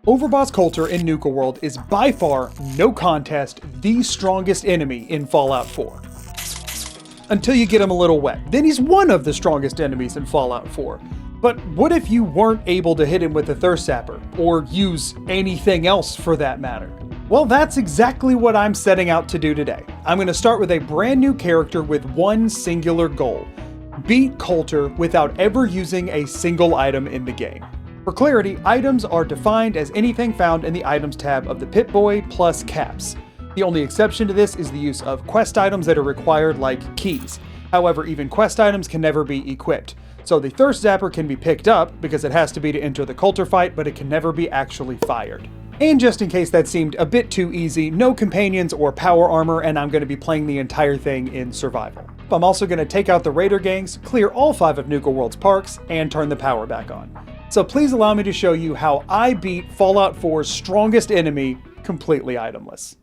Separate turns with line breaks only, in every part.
Overboss Colter in Nuka World is by far, no contest, the strongest enemy in Fallout 4. Until you get him a little wet. Then he's one of the strongest enemies in Fallout 4. But what if you weren't able to hit him with a Thirst Sapper, or use anything else for that matter? Well, that's exactly what I'm setting out to do today. I'm going to start with a brand new character with one singular goal: beat Colter without ever using a single item in the game. For clarity, items are defined as anything found in the Items tab of the Pip-Boy plus caps. The only exception to this is the use of quest items that are required, like keys. However, even quest items can never be equipped. So the Thirst Zapper can be picked up, because it has to be to enter the Colter fight, but it can never be actually fired. And just in case that seemed a bit too easy, no companions or power armor, and I'm going to be playing the entire thing in survival. I'm also going to take out the Raider gangs, clear all 5 of Nuka World's parks, and turn the power back on. So please allow me to show you how I beat Fallout 4's strongest enemy completely itemless.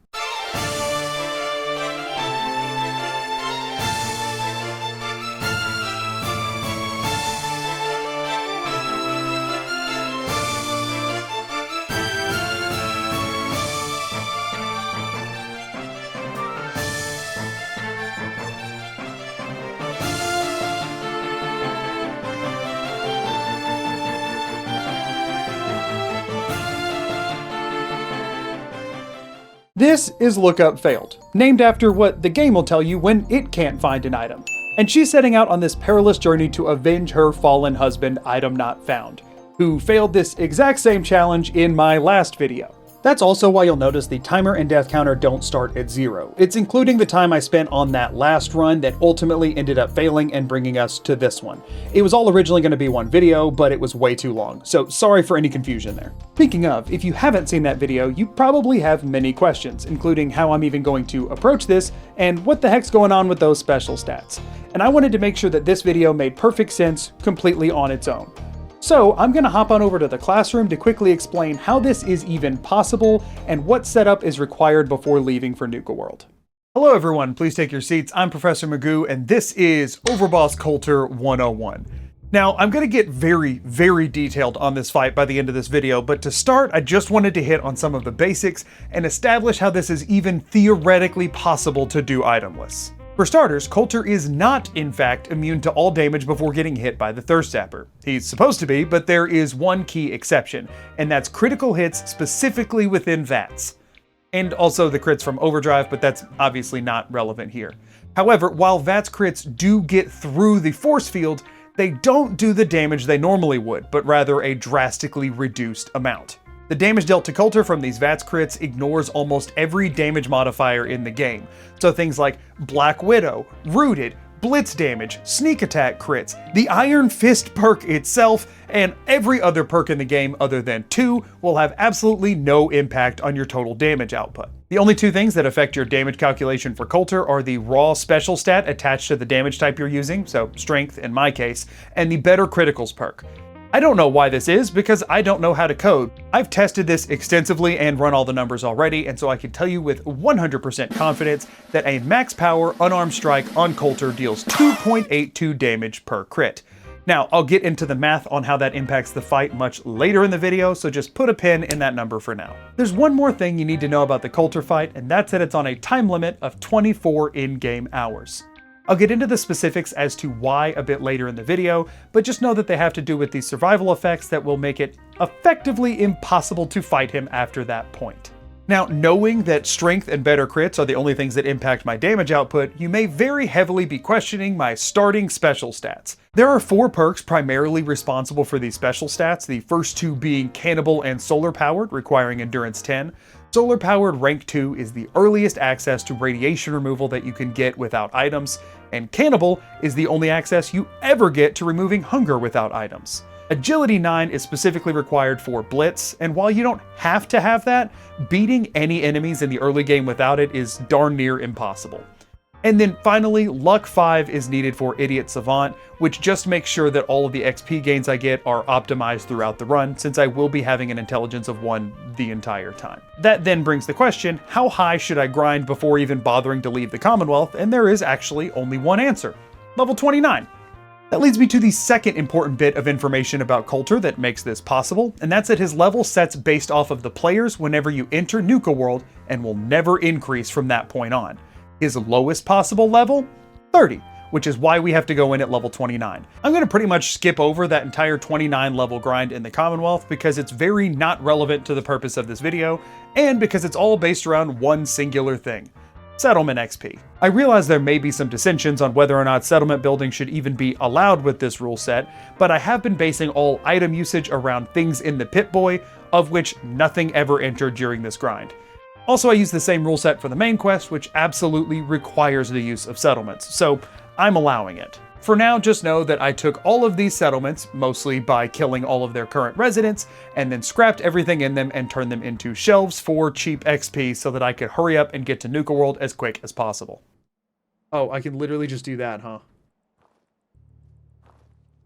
This is Lookup Failed, named after what the game will tell you when it can't find an item. And she's setting out on this perilous journey to avenge her fallen husband, Item Not Found, who failed this exact same challenge in my last video. That's also why you'll notice the timer and death counter don't start at 0. It's including the time I spent on that last run that ultimately ended up failing and bringing us to this one. It was all originally going to be one video, but it was way too long, so sorry for any confusion there. Speaking of, if you haven't seen that video, you probably have many questions, including how I'm even going to approach this, and what the heck's going on with those special stats. And I wanted to make sure that this video made perfect sense completely on its own. So I'm going to hop on over to the classroom to quickly explain how this is even possible and what setup is required before leaving for Nuka World. Hello everyone, please take your seats. I'm Professor Magoo and this is Overboss Colter 101. Now I'm going to get very detailed on this fight by the end of this video, but to start I just wanted to hit on some of the basics and establish how this is even theoretically possible to do itemless. For starters, Colter is not, in fact, immune to all damage before getting hit by the Thirst Zapper. He's supposed to be, but there is one key exception, and that's critical hits specifically within VATS. And also the crits from Overdrive, but that's obviously not relevant here. However, while VATS crits do get through the force field, they don't do the damage they normally would, but rather a drastically reduced amount. The damage dealt to Colter from these VATS crits ignores almost every damage modifier in the game. So things like Black Widow, Rooted, Blitz damage, Sneak Attack crits, the Iron Fist perk itself, and every other perk in the game other than 2 will have absolutely no impact on your total damage output. The only 2 things that affect your damage calculation for Colter are the raw special stat attached to the damage type you're using, so Strength in my case, and the Better Criticals perk. I don't know why this is, because I don't know how to code. I've tested this extensively and run all the numbers already, and so I can tell you with 100% confidence that a max power unarmed strike on Colter deals 2.82 damage per crit. Now, I'll get into the math on how that impacts the fight much later in the video, so just put a pin in that number for now. There's one more thing you need to know about the Colter fight, and that's that it's on a time limit of 24 in-game hours. I'll get into the specifics as to why a bit later in the video, but just know that they have to do with the survival effects that will make it effectively impossible to fight him after that point. Now, knowing that strength and better crits are the only things that impact my damage output, you may very heavily be questioning my starting special stats. There are 4 perks primarily responsible for these special stats, the first 2 being Cannibal and Solar Powered, requiring Endurance 10. Solar Powered Rank 2 is the earliest access to radiation removal that you can get without items, and Cannibal is the only access you ever get to removing hunger without items. Agility 9 is specifically required for Blitz, and while you don't have to have that, beating any enemies in the early game without it is darn near impossible. And then finally, Luck 5 is needed for Idiot Savant, which just makes sure that all of the XP gains I get are optimized throughout the run, since I will be having an intelligence of 1 the entire time. That then brings the question, how high should I grind before even bothering to leave the Commonwealth? And there is actually only one answer: level 29. That leads me to the second important bit of information about Colter that makes this possible, and that's that his level sets based off of the players whenever you enter Nuka World and will never increase from that point on. His lowest possible level? 30, which is why we have to go in at level 29. I'm going to pretty much skip over that entire 29 level grind in the Commonwealth because it's very not relevant to the purpose of this video, and because it's all based around one singular thing: settlement XP. I realize there may be some dissensions on whether or not settlement building should even be allowed with this rule set, but I have been basing all item usage around things in the Pip-Boy, of which nothing ever entered during this grind. Also, I use the same rule set for the main quest, which absolutely requires the use of settlements, so I'm allowing it. For now, just know that I took all of these settlements, mostly by killing all of their current residents, and then scrapped everything in them and turned them into shelves for cheap XP so that I could hurry up and get to Nuka World as quick as possible. Oh, I can literally just do that, huh?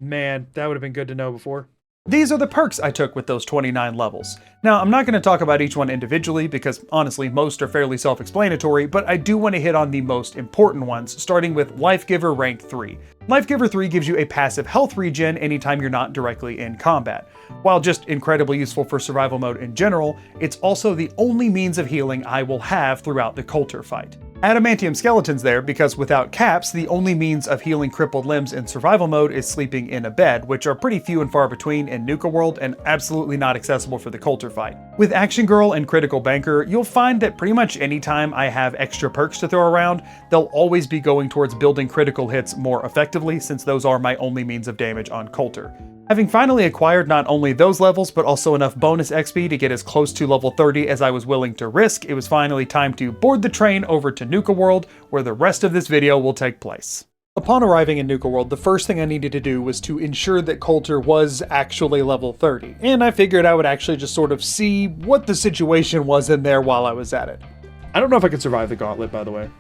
Man, that would have been good to know before. These are the perks I took with those 29 levels. Now, I'm not going to talk about each one individually because honestly, most are fairly self-explanatory, but I do want to hit on the most important ones, starting with Life Giver rank 3. Life Giver 3 gives you a passive health regen anytime you're not directly in combat. While just incredibly useful for survival mode in general, it's also the only means of healing I will have throughout the Colter fight. Adamantium skeletons there because without caps, the only means of healing crippled limbs in survival mode is sleeping in a bed, which are pretty few and far between in Nuka World and absolutely not accessible for the Colter fight. With Action Girl and Critical Banker, you'll find that pretty much anytime I have extra perks to throw around, they'll always be going towards building critical hits more effectively, since those are my only means of damage on Colter. Having finally acquired not only those levels, but also enough bonus XP to get as close to level 30 as I was willing to risk, it was finally time to board the train over to Nuka World, where the rest of this video will take place. Upon arriving in Nuka World, the first thing I needed to do was to ensure that Colter was actually level 30, and I figured I would actually just sort of see what the situation was in there while I was at it. I don't know if I could survive the gauntlet, by the way.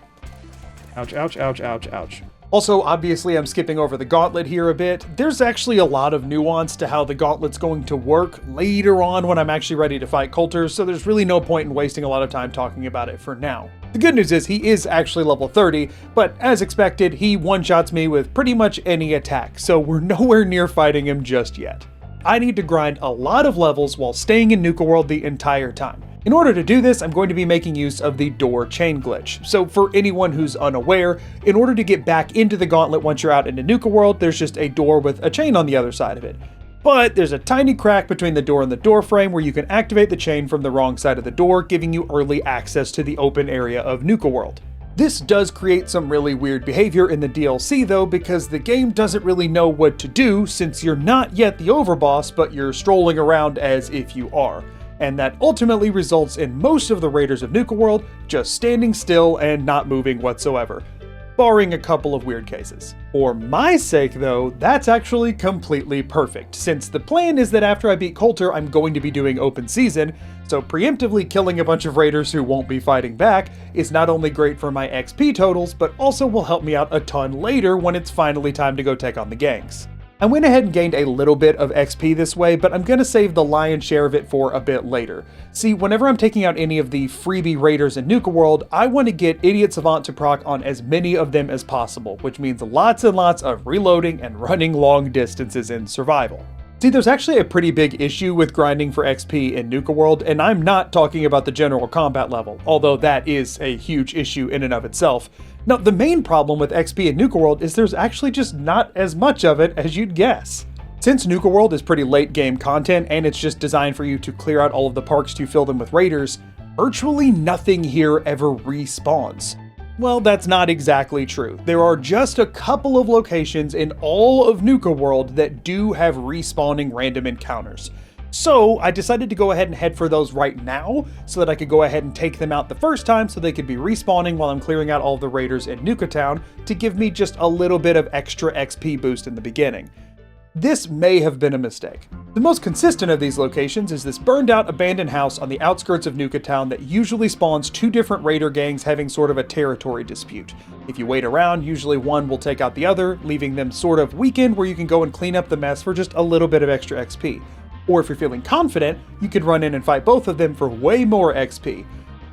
Ouch, ouch, ouch, ouch, ouch. Also, obviously I'm skipping over the gauntlet here a bit. There's actually a lot of nuance to how the gauntlet's going to work later on when I'm actually ready to fight Colter, so there's really no point in wasting a lot of time talking about it for now. The good news is he is actually level 30, but as expected, he one-shots me with pretty much any attack, so we're nowhere near fighting him just yet. I need to grind a lot of levels while staying in Nuka World the entire time. In order to do this, I'm going to be making use of the door chain glitch. So for anyone who's unaware, in order to get back into the gauntlet once you're out into Nuka World, there's just a door with a chain on the other side of it. But there's a tiny crack between the door and the door frame where you can activate the chain from the wrong side of the door, giving you early access to the open area of Nuka World. This does create some really weird behavior in the DLC though, because the game doesn't really know what to do since you're not yet the overboss, but you're strolling around as if you are. And that ultimately results in most of the raiders of Nuka World just standing still and not moving whatsoever, barring a couple of weird cases. For my sake though, that's actually completely perfect, since the plan is that after I beat Colter, I'm going to be doing open season, so preemptively killing a bunch of raiders who won't be fighting back is not only great for my XP totals, but also will help me out a ton later when it's finally time to go take on the gangs. I went ahead and gained a little bit of XP this way, but I'm going to save the lion's share of it for a bit later. See, whenever I'm taking out any of the freebie raiders in Nuka World, I want to get Idiot Savant to proc on as many of them as possible, which means lots and lots of reloading and running long distances in survival. See, there's actually a pretty big issue with grinding for XP in Nuka World, and I'm not talking about the general combat level, although that is a huge issue in and of itself. Now, the main problem with XP in Nuka World is there's actually just not as much of it as you'd guess. Since Nuka World is pretty late game content and it's just designed for you to clear out all of the parks to fill them with raiders, virtually nothing here ever respawns. Well, that's not exactly true. There are just a couple of locations in all of Nuka World that do have respawning random encounters. So I decided to go ahead and head for those right now so that I could go ahead and take them out the first time so they could be respawning while I'm clearing out all of the raiders in Nuka Town to give me just a little bit of extra XP boost in the beginning. This may have been a mistake. The most consistent of these locations is this burned out abandoned house on the outskirts of Nuka Town that usually spawns two different raider gangs having sort of a territory dispute. If you wait around, usually one will take out the other, leaving them sort of weakened where you can go and clean up the mess for just a little bit of extra XP. Or if you're feeling confident, you could run in and fight both of them for way more XP.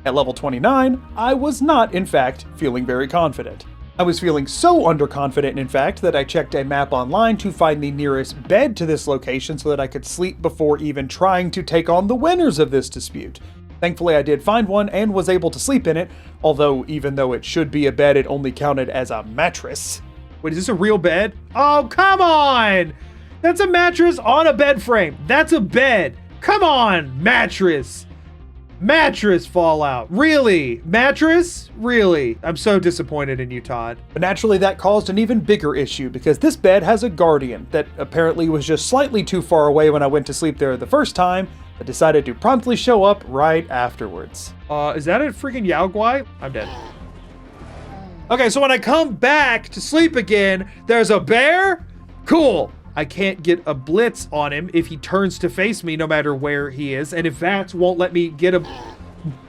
At level 29, I was not, in fact, feeling very confident. I was feeling so underconfident, in fact, that I checked a map online to find the nearest bed to this location so that I could sleep before even trying to take on the winners of this dispute. Thankfully, I did find one and was able to sleep in it, although even though it should be a bed, it only counted as a mattress. Wait, is this a real bed? Oh, come on! That's a mattress on a bed frame. That's a bed. Come on, mattress. Mattress Fallout. Really? Mattress? Really? I'm so disappointed in you, Todd. But naturally, that caused an even bigger issue because this bed has a guardian that apparently was just slightly too far away when I went to sleep there the first time, but decided to promptly show up right afterwards. Is that a freaking Yao Guai? I'm dead. Okay, so when I come back to sleep again, there's a bear? Cool. I can't get a blitz on him if he turns to face me no matter where he is, and if Vats won't let me get a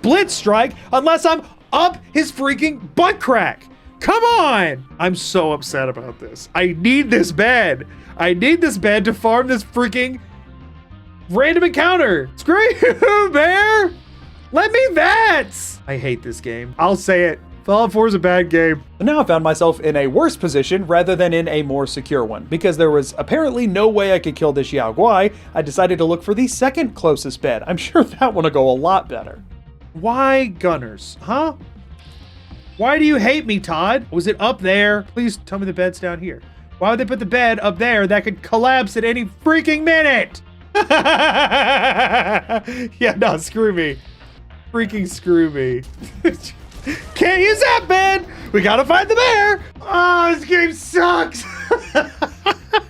blitz strike unless I'm up his freaking butt crack. Come on! I'm so upset about this. I need this bed. I need this bed to farm this freaking random encounter. Screw you, bear! Let me Vats! I hate this game. I'll say it. Fallout 4 is a bad game. But now I found myself in a worse position rather than in a more secure one. Because there was apparently no way I could kill this Yao Guai, I decided to look for the second closest bed. I'm sure that one will go a lot better. Why gunners? Huh? Why do you hate me, Todd? Was it up there? Please tell me the bed's down here. Why would they put the bed up there that could collapse at any freaking minute? Yeah, no, screw me. Freaking screw me. Can't use that bed! We gotta find the bear! Oh, this game sucks!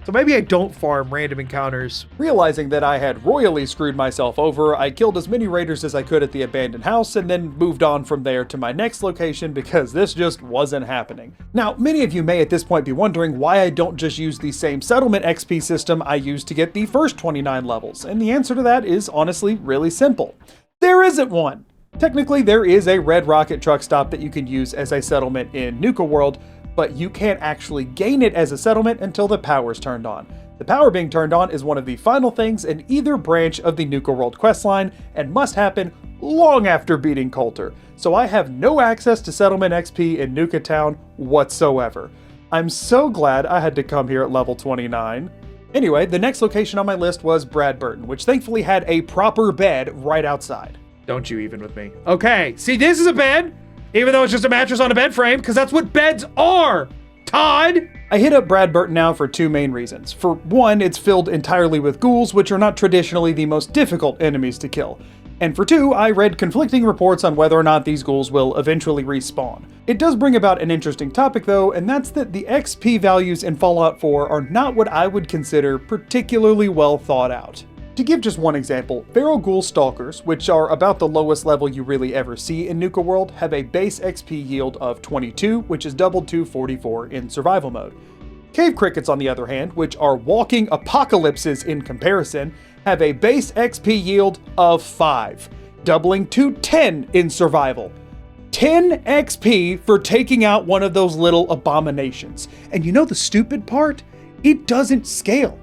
So maybe I don't farm random encounters. Realizing that I had royally screwed myself over, I killed as many raiders as I could at the abandoned house and then moved on from there to my next location because this just wasn't happening. Now, many of you may at this point be wondering why I don't just use the same settlement XP system I used to get the first 29 levels, and the answer to that is honestly really simple. There isn't one! Technically, there is a red rocket truck stop that you can use as a settlement in Nuka World, but you can't actually gain it as a settlement until the power's turned on. The power being turned on is one of the final things in either branch of the Nuka World questline and must happen long after beating Colter, so I have no access to settlement XP in Nuka Town whatsoever. I'm so glad I had to come here at level 29. Anyway, the next location on my list was Bradburton, which thankfully had a proper bed right outside. Don't you even with me. Okay, see, this is a bed, even though it's just a mattress on a bed frame, because that's what beds are, Todd! I hit up Bradburton now for two main reasons. For one, it's filled entirely with ghouls, which are not traditionally the most difficult enemies to kill. And for two, I read conflicting reports on whether or not these ghouls will eventually respawn. It does bring about an interesting topic though, and that's that the XP values in Fallout 4 are not what I would consider particularly well thought out. To give just one example, Feral Ghoul Stalkers, which are about the lowest level you really ever see in Nuka World, have a base XP yield of 22, which is doubled to 44 in survival mode. Cave Crickets, on the other hand, which are walking apocalypses in comparison, have a base XP yield of 5, doubling to 10 in survival. 10 XP for taking out one of those little abominations. And you know the stupid part? It doesn't scale.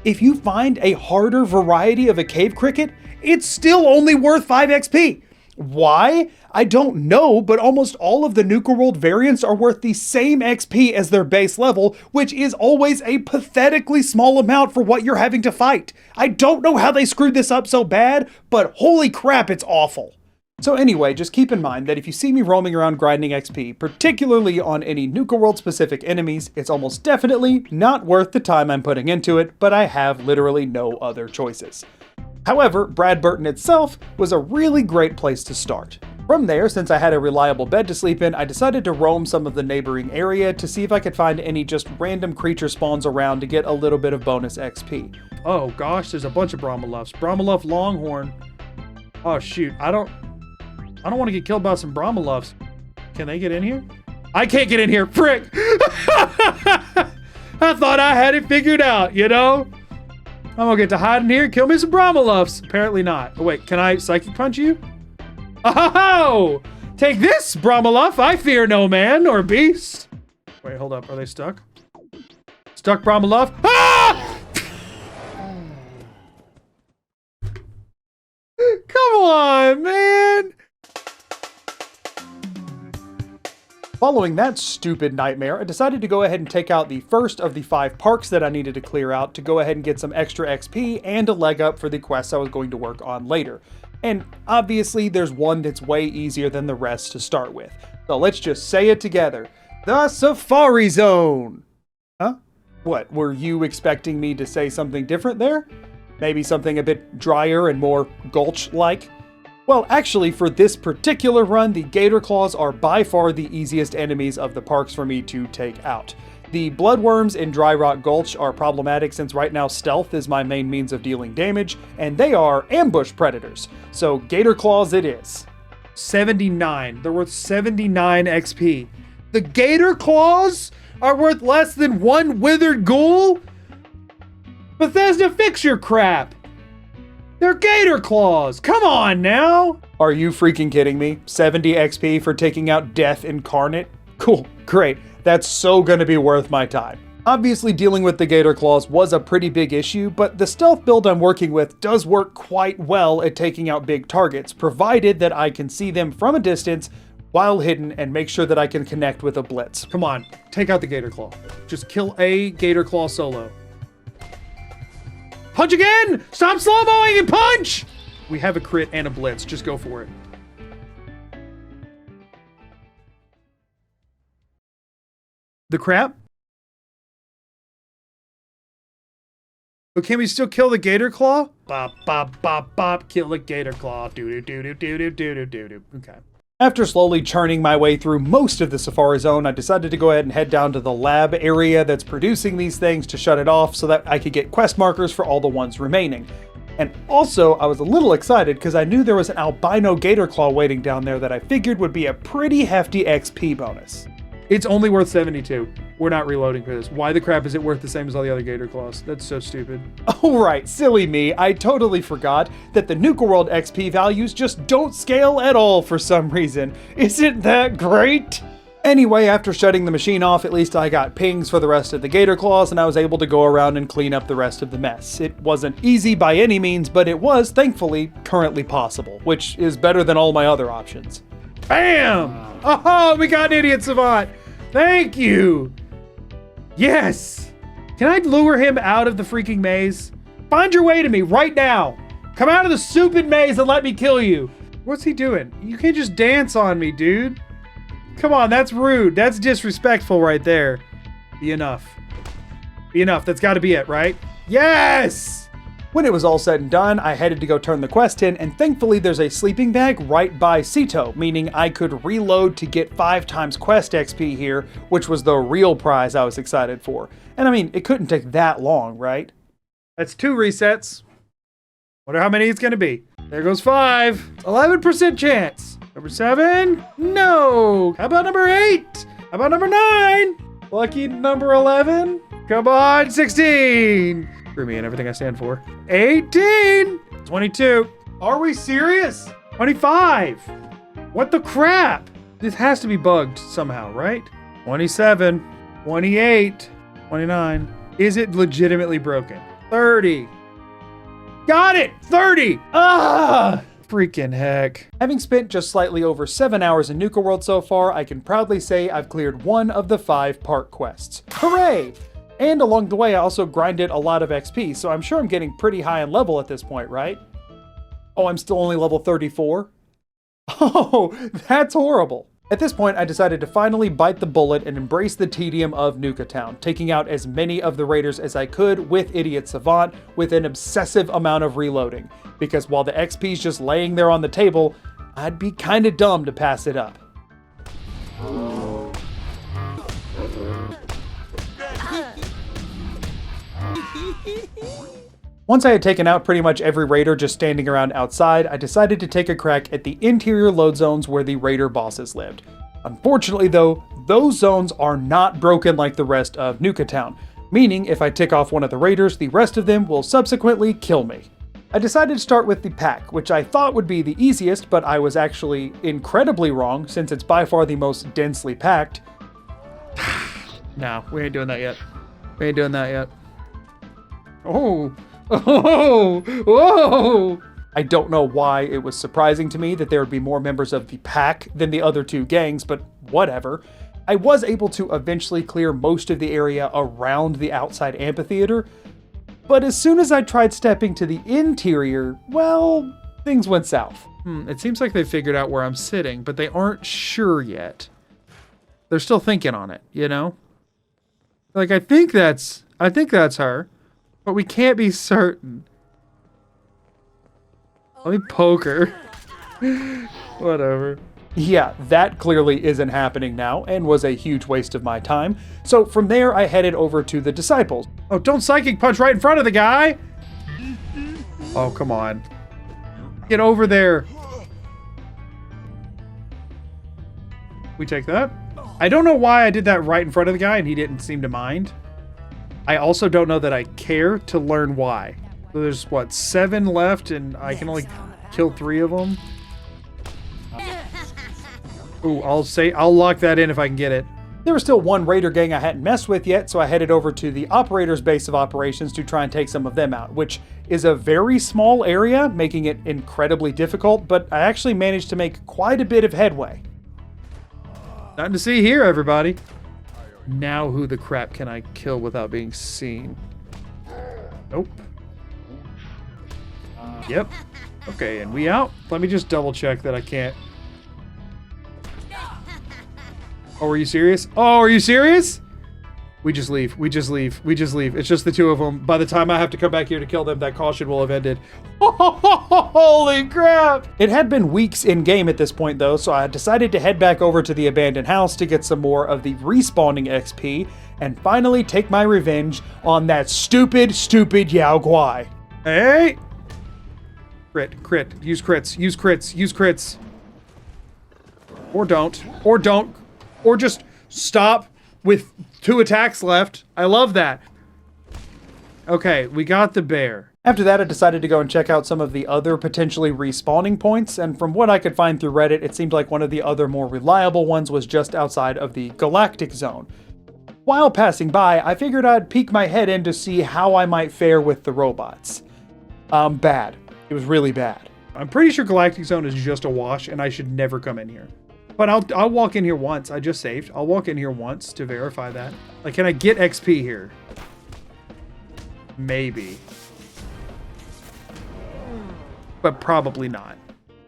If you find a harder variety of a cave cricket, it's still only worth 5 XP. Why? I don't know, but almost all of the Nuka World variants are worth the same XP as their base level, which is always a pathetically small amount for what you're having to fight. I don't know how they screwed this up so bad, but holy crap, it's awful. So anyway, just keep in mind that if you see me roaming around grinding XP, particularly on any Nuka World specific enemies, it's almost definitely not worth the time I'm putting into it, but I have literally no other choices. However, Bradburton itself was a really great place to start. From there, since I had a reliable bed to sleep in, I decided to roam some of the neighboring area to see if I could find any just random creature spawns around to get a little bit of bonus XP. Oh gosh, there's a bunch of Brahmaluffs. Brahmaluff Longhorn. Oh shoot, I don't want to get killed by some Brahmaluffs. Can they get in here? I can't get in here, frick! I thought I had it figured out, you know? I'm gonna get to hide in here and kill me some Brahmaluffs. Apparently not. Oh wait, can I Psychic Punch you? Oh! Take this, Brahmaluff! I fear no man or beast! Wait, hold up, are they stuck? Stuck Brahmaluff? Ah! Come on, man! Following that stupid nightmare, I decided to go ahead and take out the first of the 5 parks that I needed to clear out to go ahead and get some extra XP and a leg up for the quests I was going to work on later. And obviously there's one that's way easier than the rest to start with. So let's just say it together. The Safari Zone! Huh? What, were you expecting me to say something different there? Maybe something a bit drier and more Gulch-like? Well, actually, for this particular run, the Gator Claws are by far the easiest enemies of the parks for me to take out. The Bloodworms in Dry Rock Gulch are problematic since right now stealth is my main means of dealing damage, and they are ambush predators. So Gator Claws it is. 79. They're worth 79 XP. The Gator Claws are worth less than 1 withered ghoul? Bethesda, fix your crap! They're Gator Claws! Come on now! Are you freaking kidding me? 70 XP for taking out Death Incarnate? Cool, great. That's so gonna be worth my time. Obviously, dealing with the Gator Claws was a pretty big issue, but the stealth build I'm working with does work quite well at taking out big targets, provided that I can see them from a distance while hidden and make sure that I can connect with a blitz. Come on, take out the Gator Claw. Just kill a Gator Claw solo. Punch again! Stop slow-mowing and punch! We have a crit and a blitz. Just go for it. The crap? But can we still kill the Gator Claw? Bop, bop, bop, bop. Kill the Gator Claw. Do-do-do-do-do-do-do-do-do. Okay. After slowly churning my way through most of the Safari Zone, I decided to go ahead and head down to the lab area that's producing these things to shut it off so that I could get quest markers for all the ones remaining. And also, I was a little excited because I knew there was an albino Gator Claw waiting down there that I figured would be a pretty hefty XP bonus. It's only worth 72. We're not reloading for this. Why the crap is it worth the same as all the other Gator Claws? That's so stupid. Oh right, silly me. I totally forgot that the Nuka World XP values just don't scale at all for some reason. Isn't that great? Anyway, after shutting the machine off, at least I got pings for the rest of the Gator Claws and I was able to go around and clean up the rest of the mess. It wasn't easy by any means, but it was, thankfully, currently possible, which is better than all my other options. Bam! Oh, we got an Idiot Savant! Thank you! Yes! Can I lure him out of the freaking maze? Find your way to me right now! Come out of the stupid maze and let me kill you! What's he doing? You can't just dance on me, dude. Come on, that's rude. That's disrespectful right there. Be enough. Be enough. That's gotta be it, right? Yes! When it was all said and done, I headed to go turn the quest in, and thankfully there's a sleeping bag right by Sito, meaning I could reload to get 5 times quest XP here, which was the real prize I was excited for. And I mean, it couldn't take that long, right? That's 2 resets. Wonder how many it's gonna be. There goes 5. 11% chance. Number 7? No. How about number 8? How about number 9? Lucky number 11? Come on, 16. Screw me and everything I stand for. 18. 22. Are we serious? 25. What the crap? This has to be bugged somehow, right? 27. 28. 29. Is it legitimately broken? 30. Got it! 30! Ah! Freaking heck. Having spent just slightly over 7 hours in Nuka World so far, I can proudly say I've cleared 1 of the 5 park quests. Hooray! And along the way, I also grinded a lot of XP, so I'm sure I'm getting pretty high in level at this point, right? Oh, I'm still only level 34? Oh, that's horrible. At this point, I decided to finally bite the bullet and embrace the tedium of Nuka Town, taking out as many of the raiders as I could with Idiot Savant with an obsessive amount of reloading, because while the XP's just laying there on the table, I'd be kinda dumb to pass it up. Once I had taken out pretty much every raider just standing around outside, I decided to take a crack at the interior load zones where the raider bosses lived. Unfortunately though, those zones are not broken like the rest of Nuka Town, meaning if I tick off one of the raiders, the rest of them will subsequently kill me. I decided to start with the pack, which I thought would be the easiest, but I was actually incredibly wrong since it's by far the most densely packed. No, we ain't doing that yet. We ain't doing that yet. Oh! Oh! Whoa! I don't know why it was surprising to me that there would be more members of the pack than the other 2 gangs, but whatever, I was able to eventually clear most of the area around the outside amphitheater, but as soon as I tried stepping to the interior, well, things went south. It seems like they figured out where I'm sitting, but they aren't sure yet. They're still thinking on it, you know? Like, I think that's her, but we can't be certain. Let me poke her. Whatever. Yeah, that clearly isn't happening now and was a huge waste of my time. So from there, I headed over to the disciples. Oh, don't psychic punch right in front of the guy! Oh, come on. Get over there. We take that. I don't know why I did that right in front of the guy and he didn't seem to mind. I also don't know that I care to learn why. So there's, what, 7 left and I can only kill 3 of them? Ooh, I'll lock that in if I can get it. There was still one raider gang I hadn't messed with yet, so I headed over to the operator's base of operations to try and take some of them out, which is a very small area, making it incredibly difficult, but I actually managed to make quite a bit of headway. Nothing to see here, everybody. Now who the crap can I kill without being seen? Nope. Yep. Okay, and we out? Let me just double check that I can't. Oh, are you serious? Oh, are you serious? We just leave. We just leave. We just leave. It's just the 2 of them. By the time I have to come back here to kill them, that caution will have ended. Holy crap! It had been weeks in game at this point though, so I decided to head back over to the abandoned house to get some more of the respawning XP and finally take my revenge on that stupid Yao Guai. Hey! Crit. Use crits. Use crits. Or don't. Or just stop with 2 attacks left. I love that. Okay, we got the bear. After that, I decided to go and check out some of the other potentially respawning points, and from what I could find through Reddit, it seemed like one of the other more reliable ones was just outside of the Galactic Zone. While passing by, I figured I'd peek my head in to see how I might fare with the robots. Bad. It was really bad. I'm pretty sure Galactic Zone is just a wash, and I should never come in here. But I'll walk in here once. I just saved. I'll walk in here once to verify that. Like, can I get XP here? Maybe. But probably not.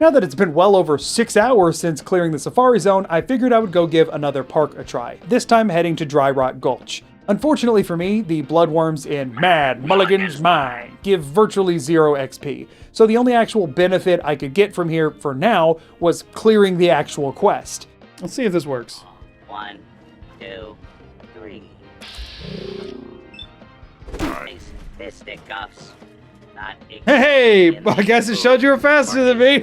Now that it's been well over 6 hours since clearing the Safari Zone, I figured I would go give another park a try, this time heading to Dry Rock Gulch. Unfortunately for me, the bloodworms in Mad Mulligan's Mine give virtually 0 XP, so the only actual benefit I could get from here for now was clearing the actual quest. Let's see if this works.
1, 2, 3. Fistic cuffs.
Hey, I guess it showed you were faster than me.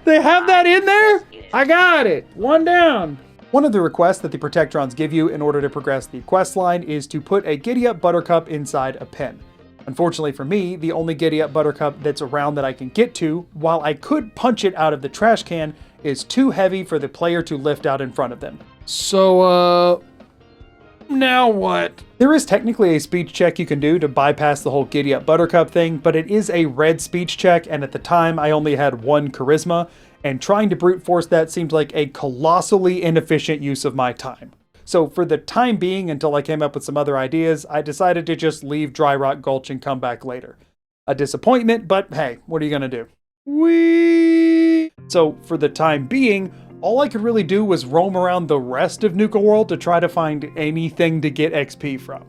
They have that in there? I got it. 1 down. One of the requests that the Protectrons give you in order to progress the quest line is to put a Giddy-Up Buttercup inside a pen. Unfortunately for me, the only Giddy-Up Buttercup that's around that I can get to, while I could punch it out of the trash can, is too heavy for the player to lift out in front of them. So, now what? There is technically a speech check you can do to bypass the whole Giddy-Up Buttercup thing, but it is a red speech check, and at the time I only had 1 charisma, and trying to brute force that seemed like a colossally inefficient use of my time. So for the time being, until I came up with some other ideas, I decided to just leave Dry Rock Gulch and come back later. A disappointment, but hey, what are you gonna do? Whee! So for the time being, all I could really do was roam around the rest of Nuka World to try to find anything to get XP from.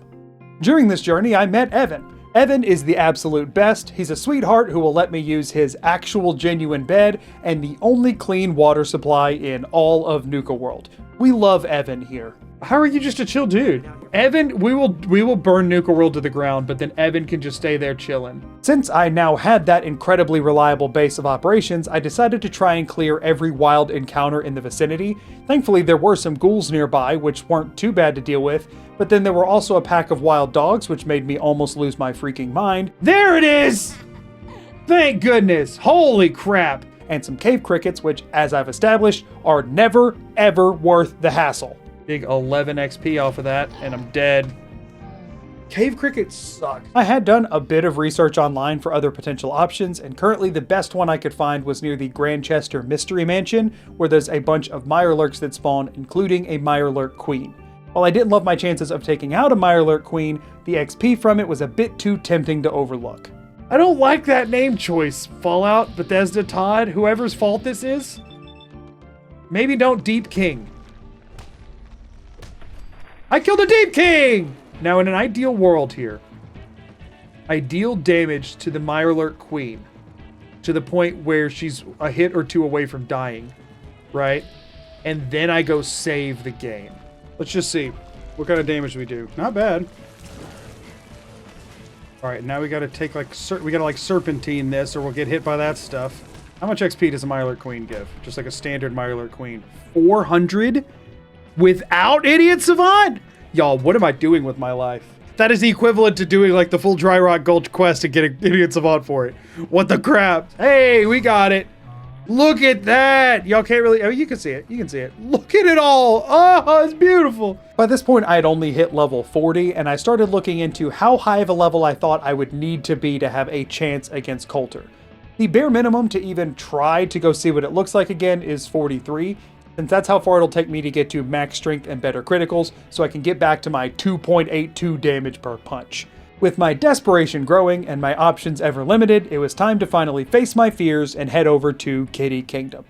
During this journey, I met Evan. Evan is the absolute best. He's a sweetheart who will let me use his actual genuine bed and the only clean water supply in all of Nuka World. We love Evan here. How are you just a chill dude? Evan, we will burn Nuka World to the ground, but then Evan can just stay there chilling. Since I now had that incredibly reliable base of operations, I decided to try and clear every wild encounter in the vicinity. Thankfully, there were some ghouls nearby, which weren't too bad to deal with, but then there were also a pack of wild dogs, which made me almost lose my freaking mind. There it is! Thank goodness! Holy crap! And some cave crickets, which, as I've established, are never, ever worth the hassle. Big 11 XP off of that, and I'm dead. Cave crickets suck. I had done a bit of research online for other potential options, and currently the best one I could find was near the Grandchester Mystery Mansion, where there's a bunch of Mirelurks that spawn, including a Mirelurk Queen. While I didn't love my chances of taking out a Mirelurk Queen, the XP from it was a bit too tempting to overlook. I don't like that name choice, Fallout, Bethesda, Todd, whoever's fault this is. Maybe don't Deep King. I killed a Deep King! Now, in an ideal world here, ideal damage to the Mirelurk Queen to the point where she's a hit or two away from dying, right? And then I go save the game. Let's just see what kind of damage we do. Not bad. All right, now we gotta take like, we gotta like serpentine this or we'll get hit by that stuff. How much XP does a Mirelurk Queen give? Just like a standard Mirelurk Queen. 400 without Idiot Savant? Y'all, what am I doing with my life? That is the equivalent to doing like the full Dry Rock Gulch quest and getting Idiot Savant for it. What the crap? Hey, we got it. Look at that. Y'all can't really, oh, you can see it. You can see it. Look at it all. Oh, it's beautiful. By this point, I had only hit level 40 and I started looking into how high of a level I thought I would need to be to have a chance against Colter. The bare minimum to even try to go see what it looks like again is 43. Since that's how far it'll take me to get to max strength and better criticals, so I can get back to my 2.82 damage per punch. With my desperation growing and my options ever limited, it was time to finally face my fears and head over to Kitty Kingdom.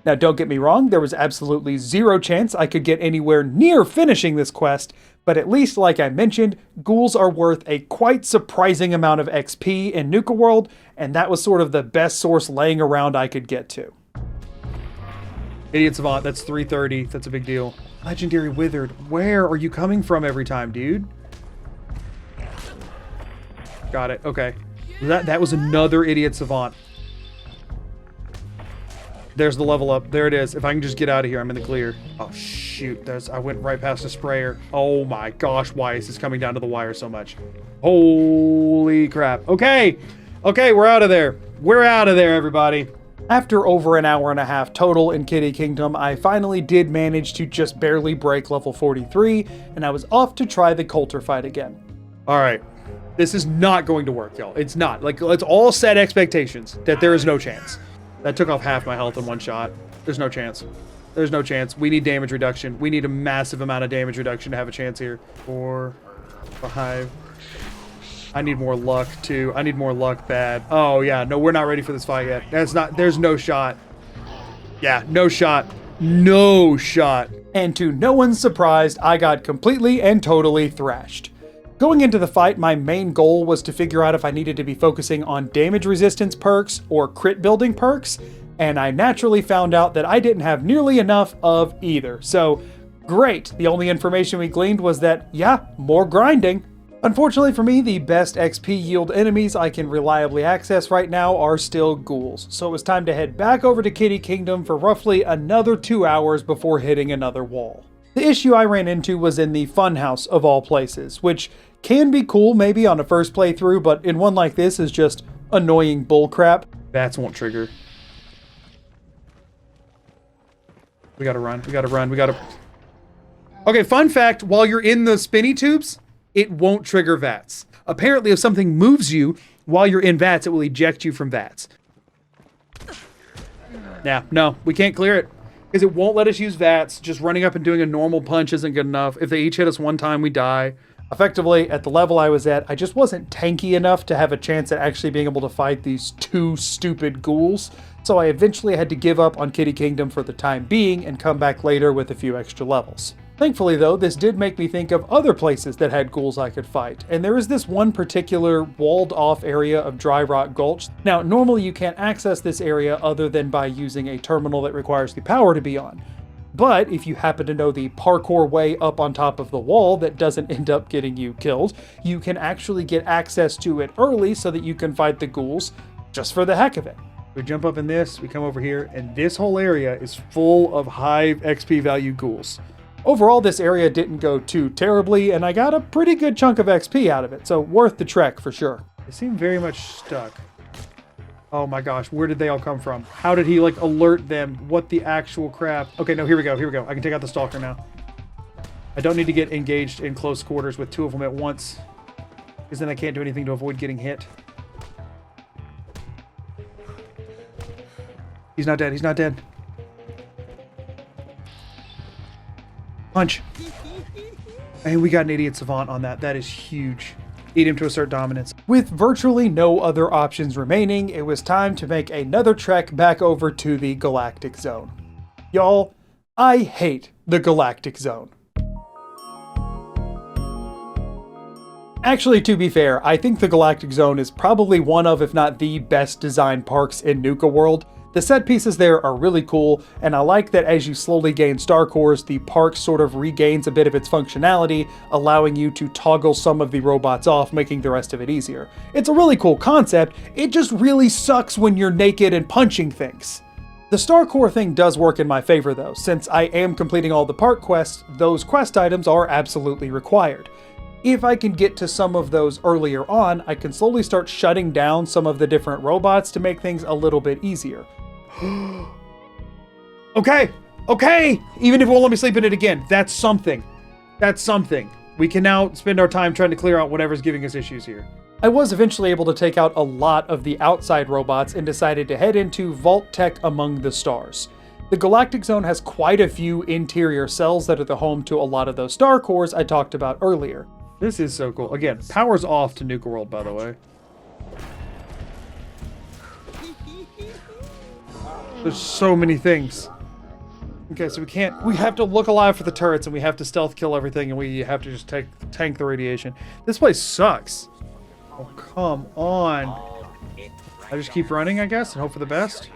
Now don't get me wrong, there was absolutely zero chance I could get anywhere near finishing this quest, but at least like I mentioned, ghouls are worth a quite surprising amount of XP in Nuka World, and that was sort of the best source laying around I could get to. Idiot Savant, that's 330. That's a big deal. Legendary Withered. Where are you coming from every time, dude? Got it. Okay. That was another Idiot Savant. There's the level up. There it is. If I can just get out of here, I'm in the clear. Oh, shoot. I went right past a sprayer. Oh my gosh, why is this coming down to the wire so much? Holy crap. Okay. Okay, we're out of there. We're out of there, everybody. After over an hour and a half total in Kitty Kingdom, I finally did manage to just barely break level 43, and I was off to try the Colter fight again. All right, this is not going to work, y'all. It's not. Like, let's all set expectations that there is no chance. That took off half my health in one shot. There's no chance. There's no chance. We need damage reduction. We need a massive amount of damage reduction to have a chance here. 4, 5... I need more luck, too. I need more luck bad. Oh, yeah. No, we're not ready for this fight yet. There's no shot. Yeah, no shot. No shot. And to no one's surprise, I got completely and totally thrashed. Going into the fight, my main goal was to figure out if I needed to be focusing on damage resistance perks or crit building perks, and I naturally found out that I didn't have nearly enough of either. So, great. The only information we gleaned was that, yeah, more grinding. Unfortunately for me, the best XP yield enemies I can reliably access right now are still ghouls, so it was time to head back over to Kitty Kingdom for roughly another 2 hours before hitting another wall. The issue I ran into was in the funhouse of all places, which can be cool maybe on a first playthrough, but in one like this is just annoying bullcrap. Bats won't trigger. We gotta run, we gotta run, we gotta... Okay, fun fact, while you're in the spinny tubes, it won't trigger VATS. Apparently, if something moves you while you're in VATS, it will eject you from VATS. Yeah, no, we can't clear it. Because it won't let us use VATS. Just running up and doing a normal punch isn't good enough. If they each hit us one time, we die. Effectively, at the level I was at, I just wasn't tanky enough to have a chance at actually being able to fight these two stupid ghouls. So I eventually had to give up on Kitty Kingdom for the time being and come back later with a few extra levels. Thankfully though, this did make me think of other places that had ghouls I could fight, and there is this one particular walled off area of Dry Rock Gulch. Now, normally you can't access this area other than by using a terminal that requires the power to be on. But if you happen to know the parkour way up on top of the wall that doesn't end up getting you killed, you can actually get access to it early so that you can fight the ghouls just for the heck of it. We jump up in this, we come over here, and this whole area is full of high XP value ghouls. Overall, this area didn't go too terribly, and I got a pretty good chunk of XP out of it, so worth the trek for sure. They seem very much stuck. Oh my gosh, where did they all come from? How did he, like, alert them? What the actual crap? Okay, no, here we go, here we go. I can take out the stalker now. I don't need to get engaged in close quarters with two of them at once. Because then I can't do anything to avoid getting hit. He's not dead. He's not dead. Punch. And we got an idiot savant on that. That is huge. Eat him to assert dominance. With virtually no other options remaining, it was time to make another trek back over to the Galactic Zone. Y'all, I hate the Galactic Zone. Actually, to be fair, I think the Galactic Zone is probably one of, if not the best designed parks in Nuka World. The set pieces there are really cool, and I like that as you slowly gain star cores, the park sort of regains a bit of its functionality, allowing you to toggle some of the robots off, making the rest of it easier. It's a really cool concept, it just really sucks when you're naked and punching things. The star core thing does work in my favor though, since I am completing all the park quests, those quest items are absolutely required. If I can get to some of those earlier on, I can slowly start shutting down some of the different robots to make things a little bit easier. Okay, even if it won't let me sleep in it again, that's something. That's something. We can now spend our time trying to clear out whatever's giving us issues here. I was eventually able to take out a lot of the outside robots and decided to head into Vault Tech Among the Stars. The Galactic Zone has quite a few interior cells that are the home to a lot of those star cores I talked about earlier. This is so cool. Again, power's off to Nuka World, by the way. There's so many things. Okay, so we have to look alive for the turrets, and we have to stealth kill everything, and we have to just tank the radiation. This place sucks. Oh, come on. I just keep running, I guess, and hope for the best.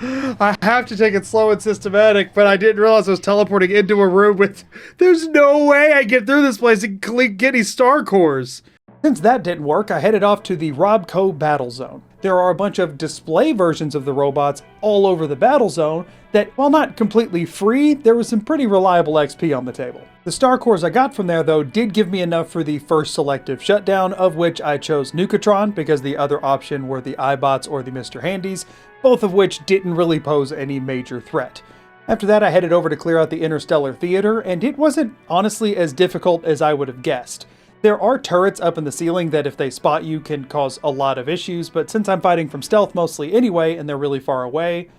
I have to take it slow and systematic, but I didn't realize I was teleporting into a room with... There's no way I get through this place and get any star cores. Since that didn't work, I headed off to the Robco Battle Zone. There are a bunch of display versions of the robots all over the battle zone that, while not completely free, there was some pretty reliable XP on the table. The star cores I got from there, though, did give me enough for the first selective shutdown, of which I chose Nukatron because the other option were the iBots or the Mr. Handies, both of which didn't really pose any major threat. After that, I headed over to clear out the Interstellar Theater, and it wasn't honestly as difficult as I would have guessed. There are turrets up in the ceiling that if they spot you can cause a lot of issues, but since I'm fighting from stealth mostly anyway and they're really far away, it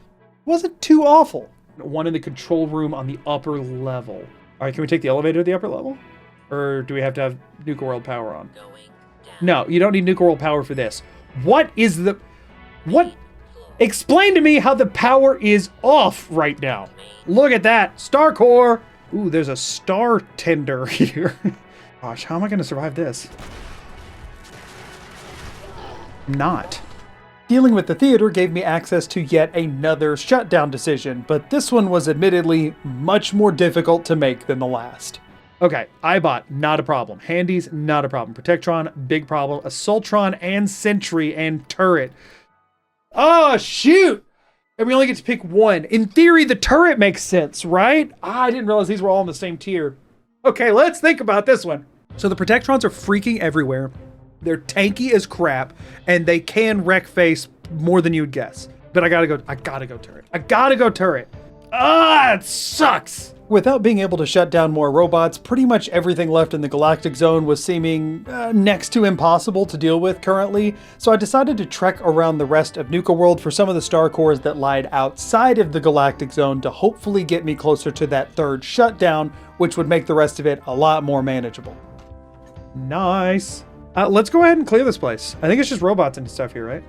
wasn't too awful. One in the control room on the upper level. All right, can we take the elevator to the upper level? Or do we have to have Nuka World power on? No, you don't need Nuka World power for this. What? Explain to me how the power is off right now. Look at that, star core. Ooh, there's a star tender here. Gosh, how am I going to survive this? Not. Dealing with the theater gave me access to yet another shutdown decision, but this one was admittedly much more difficult to make than the last. Okay, iBot, not a problem. Handies, not a problem. Protectron, big problem. Assaultron and Sentry and Turret. Oh, shoot! And we only get to pick one. In theory, the turret makes sense, right? I didn't realize these were all in the same tier. Okay, let's think about this one. So the Protectrons are freaking everywhere. They're tanky as crap, and they can wreck face more than you'd guess. But I gotta go turret. I gotta go turret. Ah, it sucks! Without being able to shut down more robots, pretty much everything left in the Galactic Zone was seeming next to impossible to deal with currently, so I decided to trek around the rest of Nuka World for some of the star cores that lied outside of the Galactic Zone to hopefully get me closer to that third shutdown, which would make the rest of it a lot more manageable. Nice. Let's go ahead and clear this place. I think it's just robots and stuff here, right?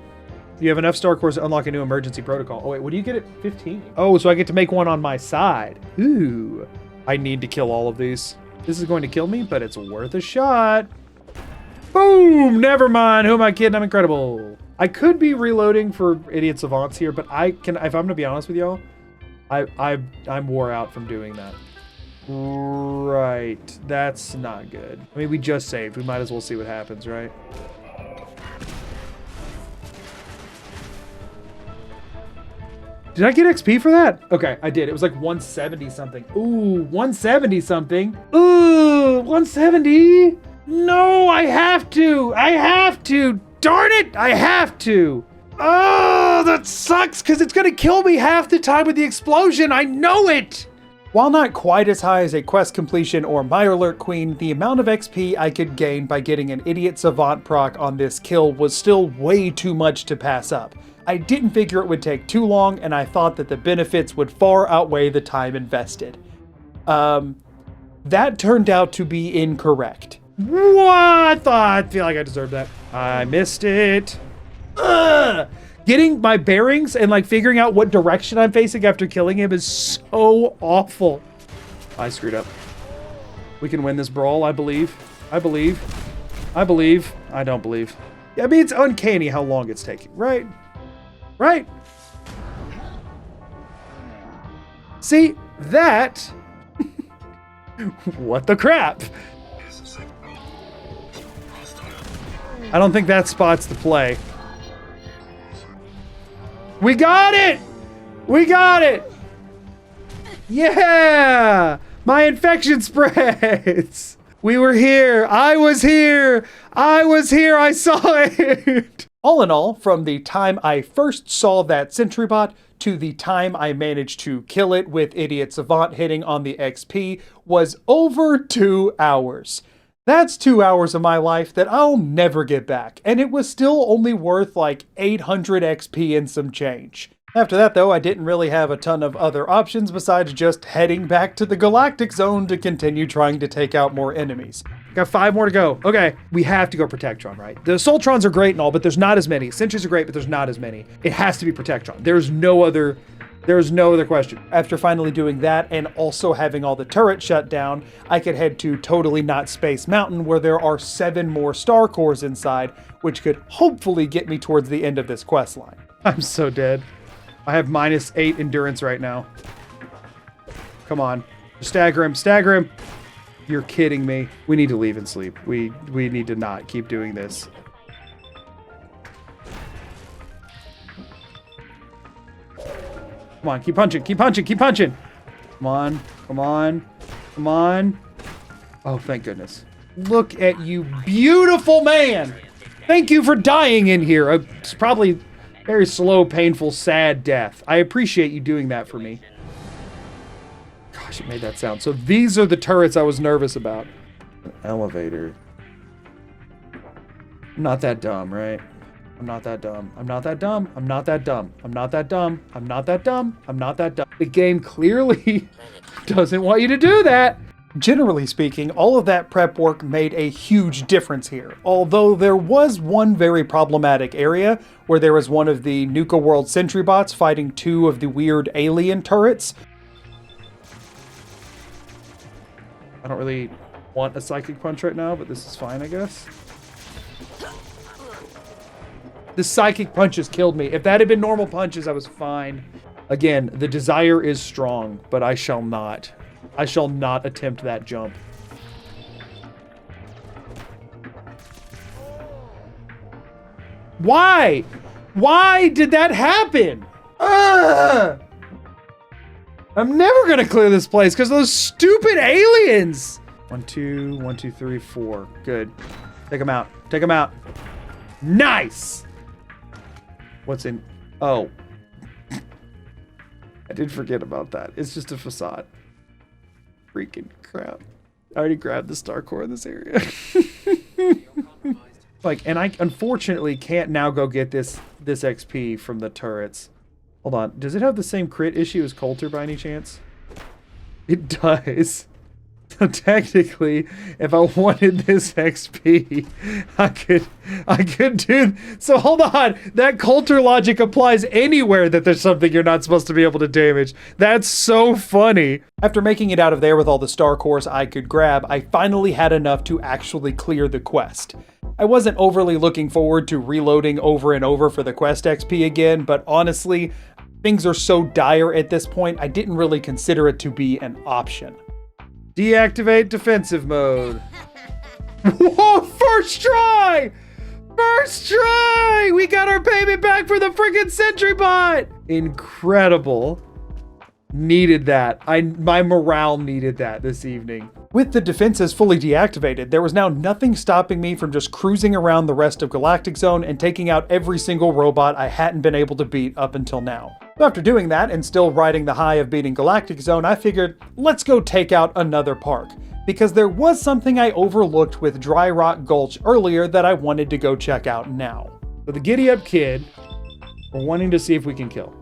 You have enough star cores to unlock a new emergency protocol. Oh wait, what do you get at 15? Oh, so I get to make one on my side. Ooh. I need to kill all of these. This is going to kill me, but it's worth a shot. Boom! Never mind. Who am I kidding? I'm incredible. I could be reloading for idiot savants here, but I can, if I'm gonna be honest with y'all, I'm wore out from doing that. Right. That's not good. I mean, we just saved. We might as well see what happens, right? Did I get XP for that? Okay, I did. It was like 170 something. Ooh, 170 something. Ooh, 170. No, I have to. I have to. Darn it, I have to. Oh, that sucks because it's going to kill me half the time with the explosion. I know it. While not quite as high as a quest completion or My Alert Queen, the amount of XP I could gain by getting an Idiot Savant proc on this kill was still way too much to pass up. I didn't figure it would take too long, and I thought that the benefits would far outweigh the time invested. That turned out to be incorrect. What? I feel like I deserved that. I missed it. Ugh! Getting my bearings and like figuring out what direction I'm facing after killing him is so awful. I screwed up. We can win this brawl, I believe. I believe. I believe. I don't believe. I mean, it's uncanny how long it's taking, right? Right? See, that... What the crap? I don't think that spot's the play. We got it! We got it! Yeah! My infection spreads! We were here! I was here! I was here! I saw it! All in all, from the time I first saw that sentry bot to the time I managed to kill it with Idiot Savant hitting on the XP was over 2 hours. That's 2 hours of my life that I'll never get back, and it was still only worth like 800 XP and some change. After that though, I didn't really have a ton of other options besides just heading back to the Galactic Zone to continue trying to take out more enemies. Got 5 more to go. Okay, we have to go Protectron, right? The Soltrons are great and all, but there's not as many. Sentries are great, but there's not as many. It has to be Protectron. There's no other question. After finally doing that and also having all the turrets shut down, I could head to Totally Not Space Mountain where there are 7 more star cores inside, which could hopefully get me towards the end of this quest line. I'm so dead. I have -8 endurance right now. Come on. Stagger him. Stagger him. You're kidding me. We need to leave and sleep. We need to not keep doing this. Come on, keep punching, keep punching, keep punching. Come on, come on, come on. Oh, thank goodness. Look at you, beautiful man. Thank you for dying in here. It's probably very slow, painful, sad death. I appreciate you doing that for me. Gosh, it made that sound. So these are the turrets I was nervous about. An elevator. I'm not that dumb, right? I'm not that dumb. I'm not that dumb. I'm not that dumb. I'm not that dumb. I'm not that dumb. I'm not that dumb. The game clearly doesn't want you to do that. Generally speaking, all of that prep work made a huge difference here. Although there was one very problematic area where there was one of the Nuka World sentry bots fighting 2 of the weird alien turrets. I don't really want a psychic punch right now, but this is fine, I guess. The psychic punches killed me. If that had been normal punches, I was fine. Again, the desire is strong, but I shall not. I shall not attempt that jump. Why? Why did that happen? Ugh! I'm never gonna clear this place because of those stupid aliens. 1, 2, 1, 2, 3, 4. Good. Take them out. Take them out. Nice! What's in... Oh. I did forget about that. It's just a facade. Freaking crap. I already grabbed the star core in this area. Like, and I unfortunately can't now go get this XP from the turrets. Hold on. Does it have the same crit issue as Colter by any chance? It does. So technically, if I wanted this XP, I could do... So hold on, that Colter logic applies anywhere that there's something you're not supposed to be able to damage. That's so funny. After making it out of there with all the star cores I could grab, I finally had enough to actually clear the quest. I wasn't overly looking forward to reloading over and over for the quest XP again, but honestly, things are so dire at this point, I didn't really consider it to be an option. Deactivate defensive mode. Whoa, first try! First try! We got our payment back for the freaking sentry bot! Incredible. Needed that. My morale needed that this evening. With the defenses fully deactivated, there was now nothing stopping me from just cruising around the rest of Galactic Zone and taking out every single robot I hadn't been able to beat up until now. So after doing that and still riding the high of beating Galactic Zone, I figured, let's go take out another park. Because there was something I overlooked with Dry Rock Gulch earlier that I wanted to go check out now. So the Giddy Up Kid, we're wanting to see if we can kill.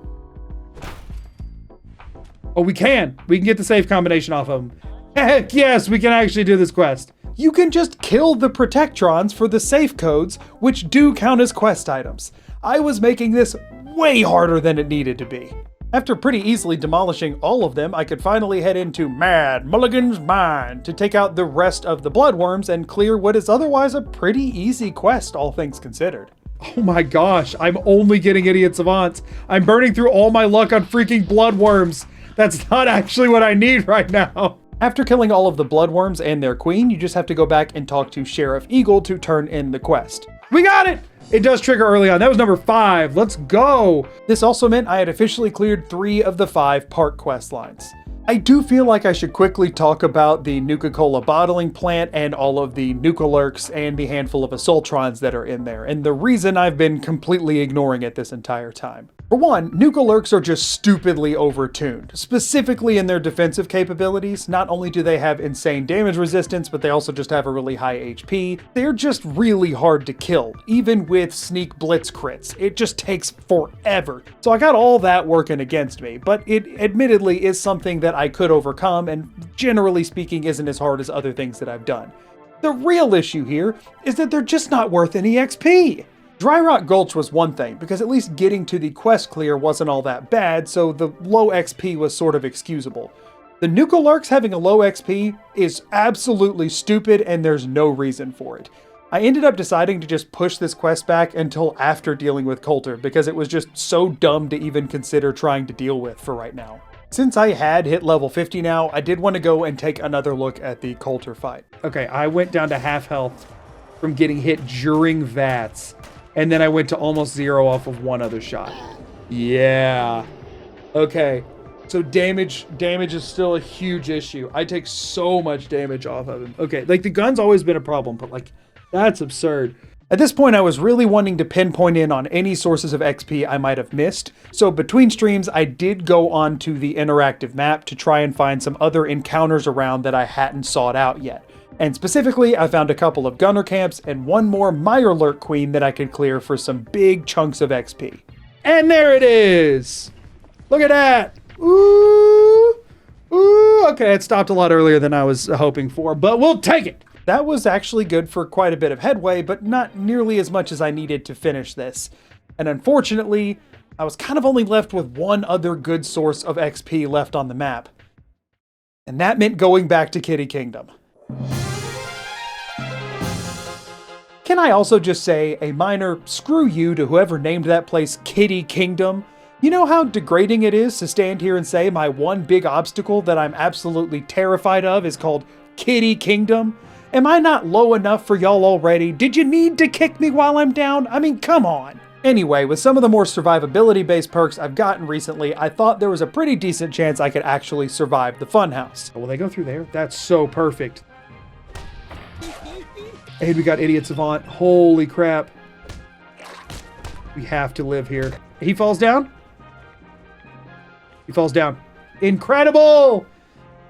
Oh, we can! We can get the safe combination off of him. Heck yes, we can actually do this quest. You can just kill the Protectrons for the safe codes, which do count as quest items. I was making this way harder than it needed to be. After pretty easily demolishing all of them, I could finally head into Mad Mulligan's Mine to take out the rest of the bloodworms and clear what is otherwise a pretty easy quest, all things considered. Oh my gosh, I'm only getting Idiot Savants. I'm burning through all my luck on freaking bloodworms. That's not actually what I need right now. After killing all of the bloodworms and their queen, you just have to go back and talk to Sheriff Eagle to turn in the quest. We got it! It does trigger early on. That was number 5. Let's go. This also meant I had officially cleared 3 of the 5 park quest lines. I do feel like I should quickly talk about the Nuka-Cola bottling plant and all of the Nuka-Lurks and the handful of Assaultrons that are in there, and the reason I've been completely ignoring it this entire time. For one, Nuka-Lurks are just stupidly overtuned, specifically in their defensive capabilities. Not only do they have insane damage resistance, but they also just have a really high HP. They're just really hard to kill, even with sneak blitz crits. It just takes forever. So I got all that working against me, but it admittedly is something that I could overcome, and generally speaking isn't as hard as other things that I've done. The real issue here is that they're just not worth any XP. Dry Rock Gulch was one thing, because at least getting to the quest clear wasn't all that bad, so the low XP was sort of excusable. The Nuka-Lurks having a low XP is absolutely stupid, and there's no reason for it. I ended up deciding to just push this quest back until after dealing with Colter, because it was just so dumb to even consider trying to deal with for right now. Since I had hit level 50 now, I did want to go and take another look at the Colter fight. Okay, I went down to half health from getting hit during VATS. And then I went to almost 0 off of one other shot. Yeah. Okay. So damage is still a huge issue. I take so much damage off of him. Okay, like the gun's always been a problem, but like, that's absurd. At this point, I was really wanting to pinpoint in on any sources of XP I might have missed. So between streams, I did go on to the interactive map to try and find some other encounters around that I hadn't sought out yet. And specifically, I found a couple of gunner camps and one more Mirelurk queen that I could clear for some big chunks of XP. And there it is! Look at that! Ooh! Ooh! Okay, it stopped a lot earlier than I was hoping for, but we'll take it! That was actually good for quite a bit of headway, but not nearly as much as I needed to finish this. And unfortunately, I was kind of only left with one other good source of XP left on the map. And that meant going back to Kitty Kingdom. Can I also just say a minor screw you to whoever named that place Kitty Kingdom? You know how degrading it is to stand here and say my one big obstacle that I'm absolutely terrified of is called Kitty Kingdom? Am I not low enough for y'all already? Did you need to kick me while I'm down? I mean, come on. Anyway, with some of the more survivability-based perks I've gotten recently, I thought there was a pretty decent chance I could actually survive the funhouse. Will they go through there? That's so perfect. Hey, we got Idiot Savant. Holy crap. We have to live here. He falls down? He falls down. Incredible!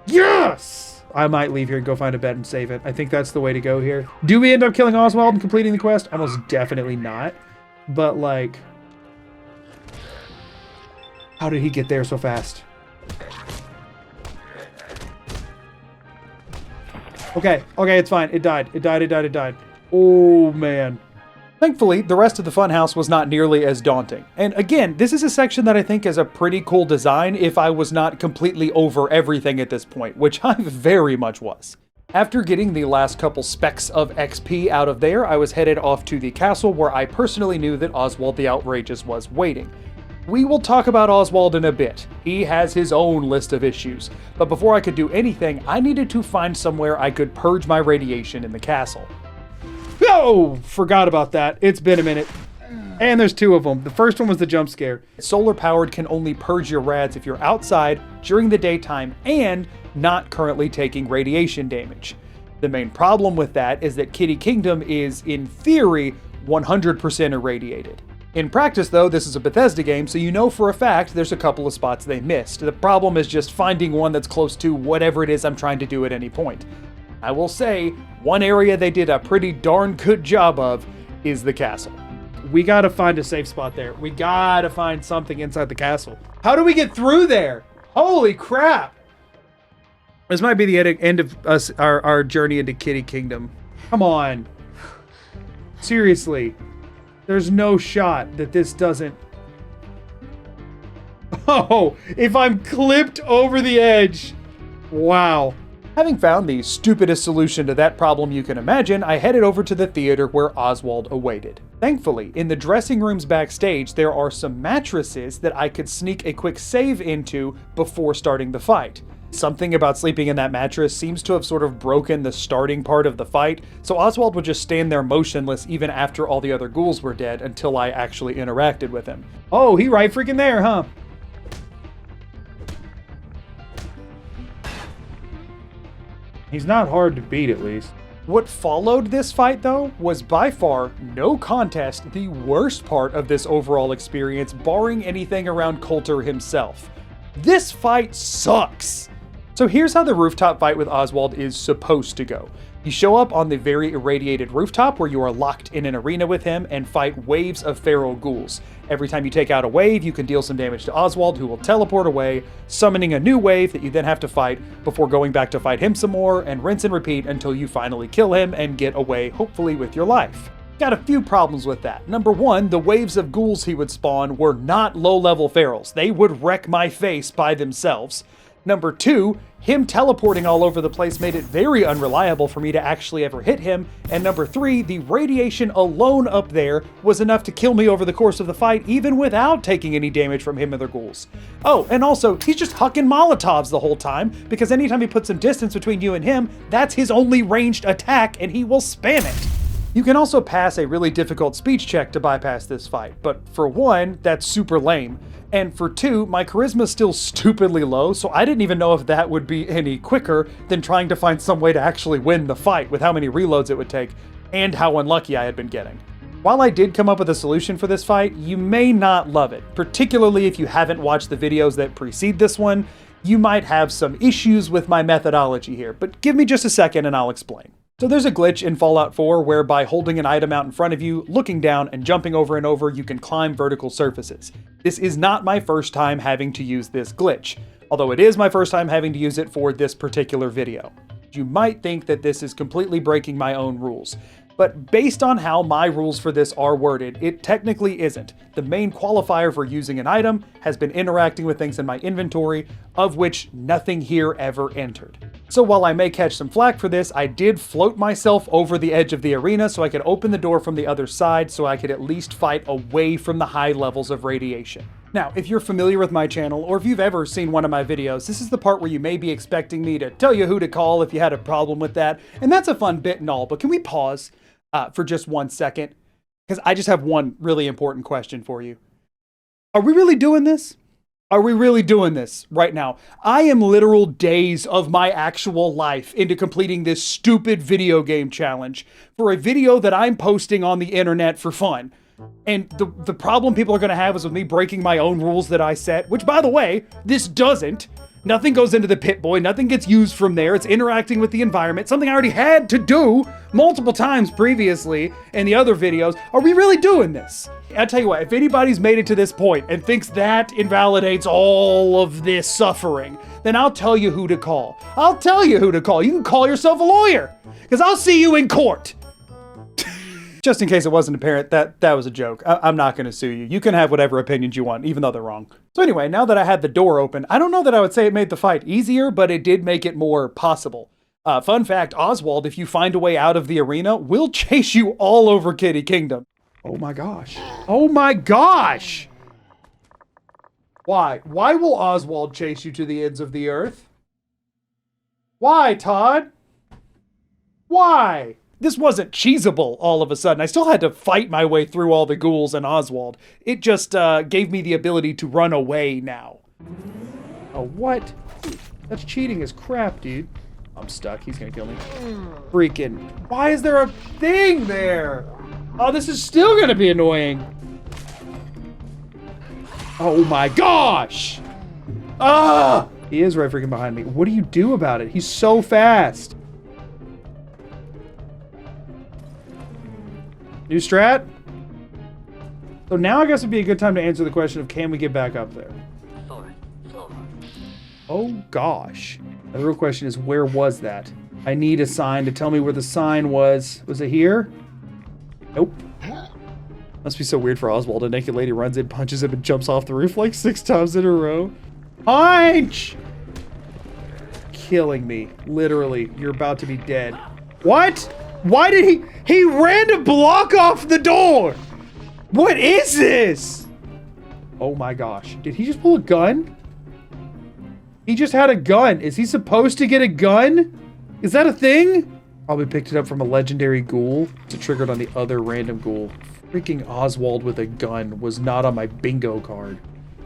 Yes! I might leave here and go find a bed and save it. I think that's the way to go here. Do we end up killing Oswald and completing the quest? Almost definitely not. But, like... how did he get there so fast? Okay, it's fine. It died. Oh, man. Thankfully, the rest of the funhouse was not nearly as daunting. And again, this is a section that I think is a pretty cool design if I was not completely over everything at this point, which I very much was. After getting the last couple specks of XP out of there, I was headed off to the castle where I personally knew that Oswald the Outrageous was waiting. We will talk about Oswald in a bit. He has his own list of issues, but before I could do anything, I needed to find somewhere I could purge my radiation in the castle. Oh, forgot about that. It's been a minute. And there's 2 of them. The first one was the jump scare. Solar powered can only purge your rads if you're outside during the daytime and not currently taking radiation damage. The main problem with that is that Kitty Kingdom is, in theory, 100% irradiated. In practice, though, this is a Bethesda game, so you know for a fact there's a couple of spots they missed. The problem is just finding one that's close to whatever it is I'm trying to do at any point. I will say, one area they did a pretty darn good job of is the castle. We gotta find a safe spot there. We gotta find something inside the castle. How do we get through there? Holy crap! This might be the end of our journey into Kitty Kingdom. Come on. Seriously. There's no shot that this doesn't... Oh, if I'm clipped over the edge. Wow. Having found the stupidest solution to that problem you can imagine, I headed over to the theater where Oswald awaited. Thankfully, in the dressing rooms backstage, there are some mattresses that I could sneak a quick save into before starting the fight. Something about sleeping in that mattress seems to have sort of broken the starting part of the fight, so Oswald would just stand there motionless even after all the other ghouls were dead until I actually interacted with him. Oh, he right freaking there, huh? He's not hard to beat, at least. What followed this fight, though, was by far, no contest, the worst part of this overall experience, barring anything around Colter himself. This fight sucks! So here's how the rooftop fight with Oswald is supposed to go. You show up on the very irradiated rooftop where you are locked in an arena with him and fight waves of feral ghouls. Every time you take out a wave, you can deal some damage to Oswald, who will teleport away, summoning a new wave that you then have to fight before going back to fight him some more, and rinse and repeat until you finally kill him and get away, hopefully with your life. Got a few problems with that. Number one, the waves of ghouls he would spawn were not low-level ferals. They would wreck my face by themselves. Number two, him teleporting all over the place made it very unreliable for me to actually ever hit him. And number three, the radiation alone up there was enough to kill me over the course of the fight, even without taking any damage from him or the ghouls. Oh, and also, he's just hucking Molotovs the whole time, because anytime he puts some distance between you and him, that's his only ranged attack, and he will spam it. You can also pass a really difficult speech check to bypass this fight, but for one, that's super lame. And for two, my charisma's still stupidly low, so I didn't even know if that would be any quicker than trying to find some way to actually win the fight with how many reloads it would take, and how unlucky I had been getting. While I did come up with a solution for this fight, you may not love it, particularly if you haven't watched the videos that precede this one. You might have some issues with my methodology here, but give me just a second and I'll explain. So there's a glitch in Fallout 4 where by holding an item out in front of you, looking down, and jumping over and over, you can climb vertical surfaces. This is not my first time having to use this glitch, although it is my first time having to use it for this particular video. You might think that this is completely breaking my own rules, but based on how my rules for this are worded, it technically isn't. The main qualifier for using an item has been interacting with things in my inventory, of which nothing here ever entered. So while I may catch some flack for this, I did float myself over the edge of the arena so I could open the door from the other side so I could at least fight away from the high levels of radiation. Now, if you're familiar with my channel, or if you've ever seen one of my videos, this is the part where you may be expecting me to tell you who to call if you had a problem with that, and that's a fun bit and all, but can we pause for just 1 second? Because I just have one really important question for you. Are we really doing this? Are we really doing this right now? I am literal days of my actual life into completing this stupid video game challenge for a video that I'm posting on the internet for fun. And the problem people are going to have is with me breaking my own rules that I set, which, by the way, this doesn't. Nothing goes into the Pit-Boy, nothing gets used from there, it's interacting with the environment, something I already had to do multiple times previously in the other videos. Are we really doing this? I'll tell you what, if anybody's made it to this point and thinks that invalidates all of this suffering, then I'll tell you who to call. I'll tell you who to call. You can call yourself a lawyer, because I'll see you in court. Just in case it wasn't apparent, that was a joke. I'm not going to sue you. You can have whatever opinions you want, even though they're wrong. So anyway, now that I had the door open, I don't know that I would say it made the fight easier, but it did make it more possible. Fun fact, Oswald, if you find a way out of the arena, will chase you all over Kitty Kingdom. Oh my gosh. Oh my gosh! Why? Why will Oswald chase you to the ends of the earth? Why, Todd? Why? This wasn't cheesable all of a sudden. I still had to fight my way through all the ghouls and Oswald. It just gave me the ability to run away now. Oh, what? That's cheating as crap, dude. I'm stuck. He's gonna kill me. Freaking. Why is there a thing there? Oh, this is still gonna be annoying. Oh my gosh! Ah! He is right freaking behind me. What do you do about it? He's so fast. New strat? So now I guess it'd be a good time to answer the question of can we get back up there?
Fourth floor.
Oh gosh. The real question is where was that? I need a sign to tell me where the sign was. Was it here? Nope. Must be so weird for Oswald. A naked lady runs in, punches him, and jumps off the roof like 6 times in a row. Punch! Killing me. Literally. You're about to be dead. What? Why did he ran to block off the door! What is this? Oh my gosh. Did he just pull a gun? He just had a gun. Is he supposed to get a gun? Is that a thing? Probably picked it up from a legendary ghoul. It's triggered on the other random ghoul. Freaking Oswald with a gun was not on my bingo card.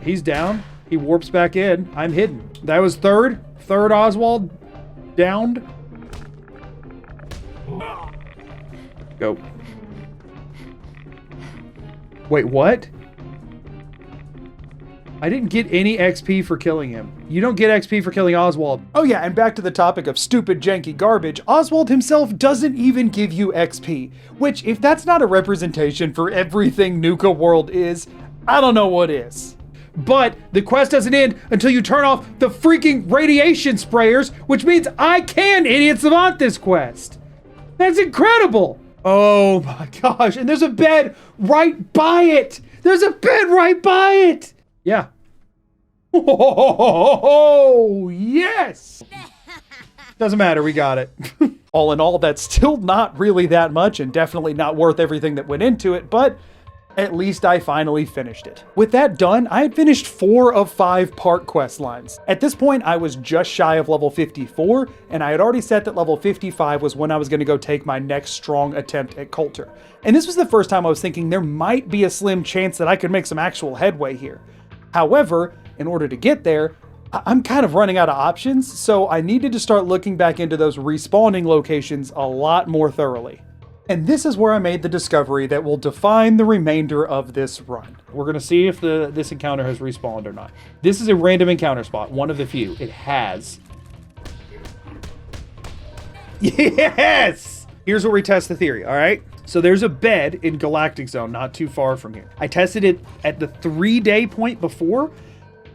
He's down. He warps back in. I'm hidden. That was third. Third Oswald. Downed. Go. Wait, what? I didn't get any XP for killing him. You don't get XP for killing Oswald. Oh yeah, and back to the topic of stupid janky garbage, Oswald himself doesn't even give you XP, which if that's not a representation for everything Nuka World is, I don't know what is. But the quest doesn't end until you turn off the freaking radiation sprayers, which means I can Idiot Savant this quest. That's incredible. Oh my gosh, and there's a bed right by it. There's a bed right by it. Yeah. Oh, yes. Doesn't matter, we got it. All in all, that's still not really that much and definitely not worth everything that went into it, but at least I finally finished it. With that done, I had finished 4 of 5 park quest lines. At this point, I was just shy of level 54, and I had already set that level 55 was when I was gonna go take my next strong attempt at Colter. And this was the first time I was thinking there might be a slim chance that I could make some actual headway here. However, in order to get there, I'm kind of running out of options, so I needed to start looking back into those respawning locations a lot more thoroughly. And this is where I made the discovery that will define the remainder of this run. We're gonna see if this encounter has respawned or not. This is a random encounter spot, one of the few. It has. Yes! Here's where we test the theory, all right? So there's a bed in Galactic Zone not too far from here. I tested it at the 3-day point before,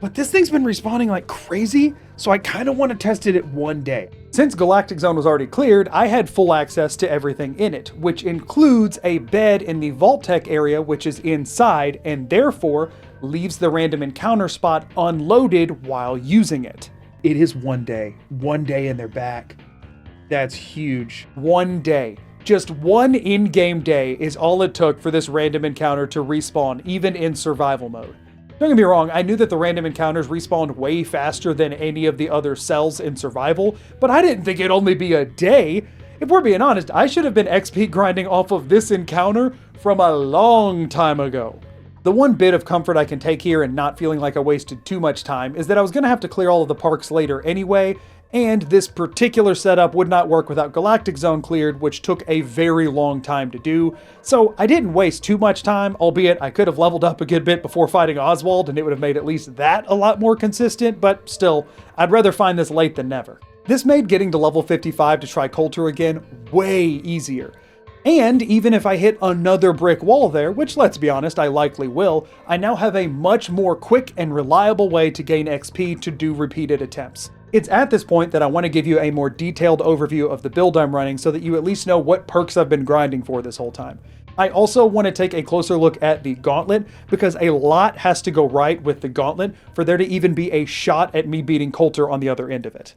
but this thing's been respawning like crazy, so I kind of want to test it at 1 day. Since Galactic Zone was already cleared, I had full access to everything in it, which includes a bed in the Vault Tech area, which is inside, and therefore leaves the random encounter spot unloaded while using it. It is 1 day. 1 day and they're back. That's huge. 1 day. Just one in-game day is all it took for this random encounter to respawn, even in survival mode. Don't get me wrong, I knew that the random encounters respawned way faster than any of the other cells in survival, but I didn't think it'd only be a day. If we're being honest, I should have been XP grinding off of this encounter from a long time ago. The one bit of comfort I can take here and not feeling like I wasted too much time is that I was going to have to clear all of the parks later anyway, and this particular setup would not work without Galactic Zone cleared, which took a very long time to do. So I didn't waste too much time, albeit I could have leveled up a good bit before fighting Oswald and it would have made at least that a lot more consistent, but still, I'd rather find this late than never. This made getting to level 55 to try Colter again way easier. And even if I hit another brick wall there, which let's be honest, I likely will, I now have a much more quick and reliable way to gain XP to do repeated attempts. It's at this point that I want to give you a more detailed overview of the build I'm running so that you at least know what perks I've been grinding for this whole time. I also want to take a closer look at the Gauntlet because a lot has to go right with the Gauntlet for there to even be a shot at me beating Colter on the other end of it.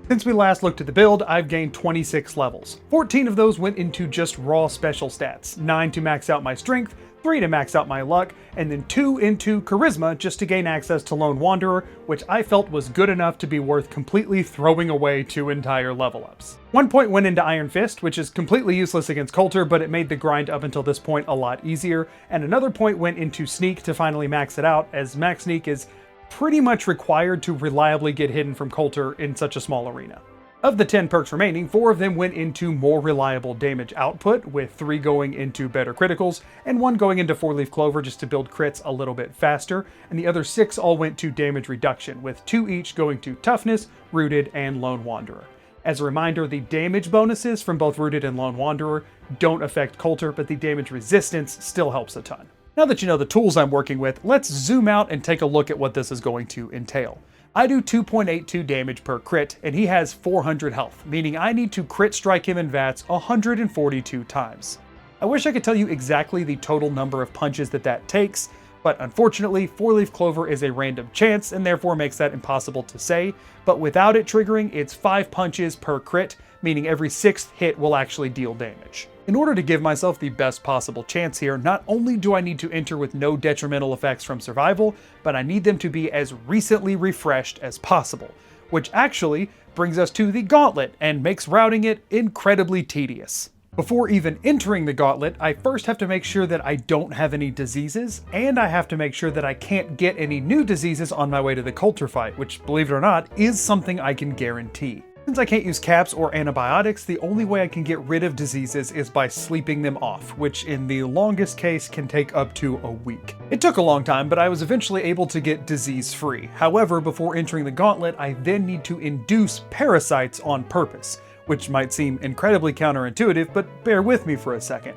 Since we last looked at the build, I've gained 26 levels. 14 of those went into just raw special stats, 9 to max out my strength, 3 to max out my luck, and then 2 into charisma just to gain access to Lone Wanderer, which I felt was good enough to be worth completely throwing away 2 entire level ups. 1 point went into Iron Fist, which is completely useless against Colter, but it made the grind up until this point a lot easier, and another point went into Sneak to finally max it out, as Max Sneak is pretty much required to reliably get hidden from Colter in such a small arena. Of the 10 perks remaining, 4 of them went into more reliable damage output, with 3 going into better criticals, and 1 going into 4-leaf clover just to build crits a little bit faster, and the other 6 all went to damage reduction, with 2 each going to toughness, rooted, and lone wanderer. As a reminder, the damage bonuses from both rooted and lone wanderer don't affect Colter, but the damage resistance still helps a ton. Now that you know the tools I'm working with, let's zoom out and take a look at what this is going to entail. I do 2.82 damage per crit, and he has 400 health, meaning I need to crit strike him in VATS 142 times. I wish I could tell you exactly the total number of punches that takes, but unfortunately, 4-leaf clover is a random chance and therefore makes that impossible to say, but without it triggering, it's 5 punches per crit, meaning every 6th hit will actually deal damage. In order to give myself the best possible chance here, not only do I need to enter with no detrimental effects from survival, but I need them to be as recently refreshed as possible, which actually brings us to the gauntlet and makes routing it incredibly tedious. Before even entering the gauntlet, I first have to make sure that I don't have any diseases, and I have to make sure that I can't get any new diseases on my way to the Colter fight, which, believe it or not, is something I can guarantee. Since I can't use caps or antibiotics, the only way I can get rid of diseases is by sleeping them off, which in the longest case can take up to a week. It took a long time, but I was eventually able to get disease-free. However, before entering the gauntlet, I then need to induce parasites on purpose, which might seem incredibly counterintuitive, but bear with me for a second.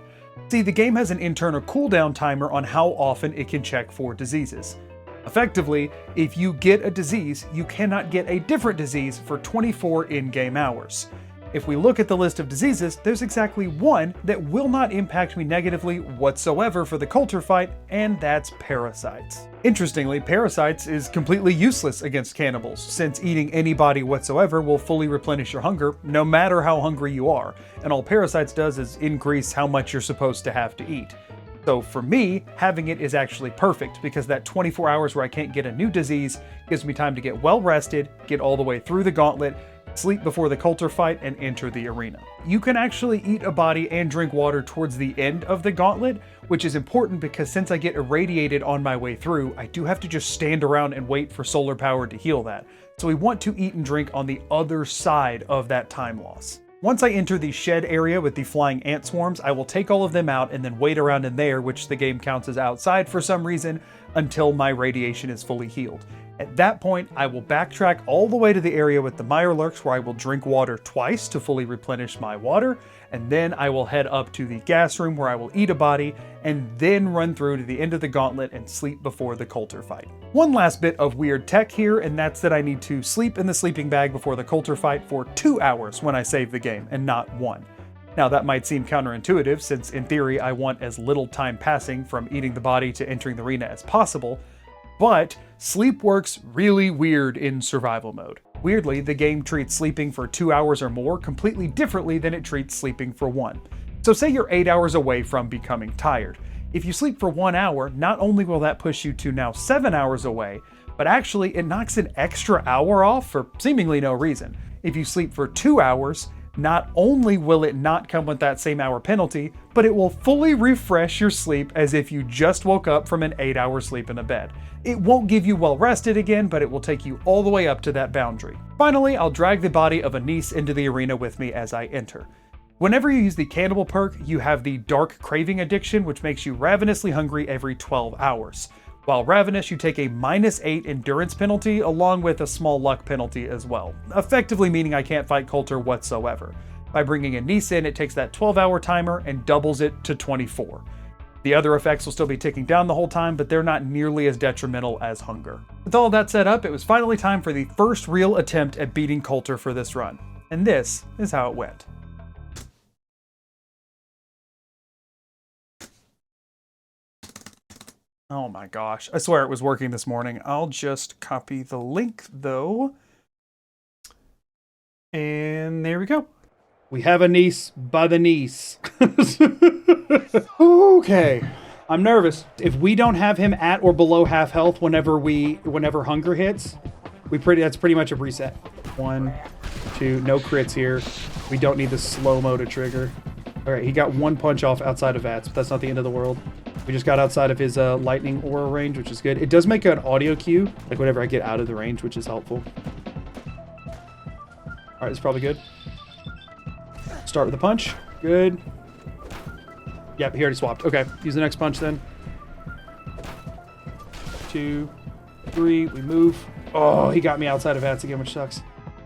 See, the game has an internal cooldown timer on how often it can check for diseases. Effectively, if you get a disease, you cannot get a different disease for 24 in-game hours. If we look at the list of diseases, there's exactly one that will not impact me negatively whatsoever for the Colter fight, and that's parasites. Interestingly, parasites is completely useless against cannibals, since eating any body whatsoever will fully replenish your hunger, no matter how hungry you are, and all parasites does is increase how much you're supposed to have to eat. So for me, having it is actually perfect, because that 24 hours where I can't get a new disease gives me time to get well rested, get all the way through the gauntlet, sleep before the Colter fight, and enter the arena. You can actually eat a body and drink water towards the end of the gauntlet, which is important because since I get irradiated on my way through, I do have to just stand around and wait for solar power to heal that. So we want to eat and drink on the other side of that time loss. Once I enter the shed area with the flying ant swarms, I will take all of them out and then wait around in there, which the game counts as outside for some reason, until my radiation is fully healed. At that point, I will backtrack all the way to the area with the Mirelurks, where I will drink water twice to fully replenish my water, and then I will head up to the gas room where I will eat a body, and then run through to the end of the gauntlet and sleep before the Colter fight. One last bit of weird tech here, and that's that I need to sleep in the sleeping bag before the Colter fight for 2 hours when I save the game, and not 1. Now that might seem counterintuitive, since in theory I want as little time passing from eating the body to entering the arena as possible, but sleep works really weird in survival mode. Weirdly, the game treats sleeping for 2 hours or more completely differently than it treats sleeping for 1. So say you're 8 hours away from becoming tired. If you sleep for 1 hour, not only will that push you to now 7 hours away, but actually it knocks an extra hour off for seemingly no reason. If you sleep for 2 hours, not only will it not come with that same hour penalty, but it will fully refresh your sleep as if you just woke up from an 8-hour sleep in a bed. It won't give you well rested again, but it will take you all the way up to that boundary. Finally, I'll drag the body of a niece into the arena with me as I enter. Whenever you use the cannibal perk, you have the dark craving addiction, which makes you ravenously hungry every 12 hours. While ravenous, you take a -8 endurance penalty along with a small luck penalty as well, effectively meaning I can't fight Colter whatsoever. By bringing a niece in, it takes that 12-hour timer and doubles it to 24. The other effects will still be ticking down the whole time, but they're not nearly as detrimental as hunger. With all that set up, it was finally time for the first real attempt at beating Colter for this run. And this is how it went. Oh my gosh, I swear it was working this morning. I'll just copy the link though. And there we go. We have a niece by the niece. Okay, I'm nervous. If we don't have him at or below half health whenever hunger hits, that's pretty much a reset. 1, 2, no crits here. We don't need the slow-mo to trigger. All right, he got 1 punch off outside of VATS, but that's not the end of the world. We just got outside of his lightning aura range, which is good. It does make an audio cue, like whenever I get out of the range, which is helpful. Alright, it's probably good. Start with a punch. Good. Yep, he already swapped. Okay, use the next punch then. 2, 3, we move. Oh, he got me outside of VATS again, which sucks.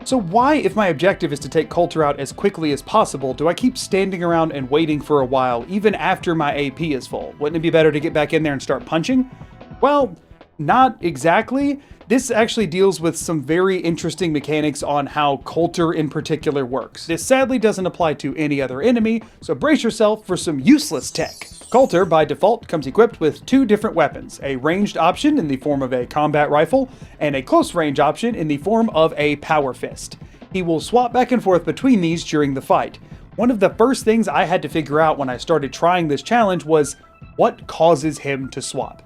So why, if my objective is to take Colter out as quickly as possible, do I keep standing around and waiting for a while, even after my AP is full? Wouldn't it be better to get back in there and start punching? Well, not exactly. This actually deals with some very interesting mechanics on how Colter in particular works. This sadly doesn't apply to any other enemy, so brace yourself for some useless tech. Colter, by default, comes equipped with 2 different weapons, a ranged option in the form of a combat rifle, and a close range option in the form of a power fist. He will swap back and forth between these during the fight. One of the first things I had to figure out when I started trying this challenge was, what causes him to swap?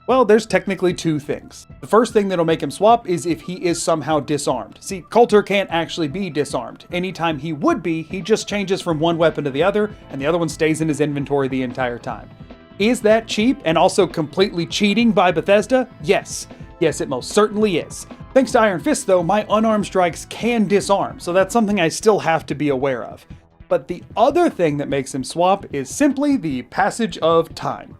Well, there's technically 2 things. The first thing that'll make him swap is if he is somehow disarmed. See, Colter can't actually be disarmed. Anytime he would be, he just changes from one weapon to the other, and the other one stays in his inventory the entire time. Is that cheap and also completely cheating by Bethesda? Yes. Yes, it most certainly is. Thanks to Iron Fist though, my unarmed strikes can disarm, so that's something I still have to be aware of. But the other thing that makes him swap is simply the passage of time.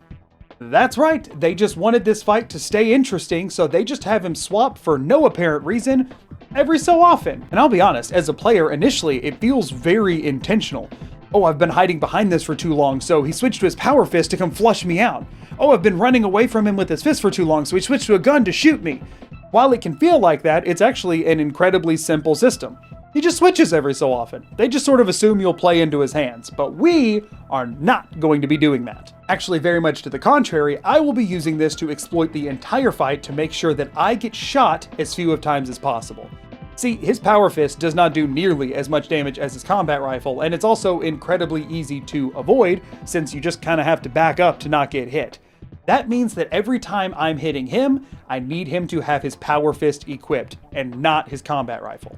That's right, they just wanted this fight to stay interesting, so they just have him swap for no apparent reason every so often. And I'll be honest, as a player, initially it feels very intentional. Oh, I've been hiding behind this for too long, so he switched to his power fist to come flush me out. Oh, I've been running away from him with his fist for too long, so he switched to a gun to shoot me. While it can feel like that, it's actually an incredibly simple system. He just switches every so often. They just sort of assume you'll play into his hands, but we are not going to be doing that. Actually, very much to the contrary, I will be using this to exploit the entire fight to make sure that I get shot as few of times as possible. See, his power fist does not do nearly as much damage as his combat rifle, and it's also incredibly easy to avoid since you just kind of have to back up to not get hit. That means that every time I'm hitting him, I need him to have his power fist equipped and not his combat rifle.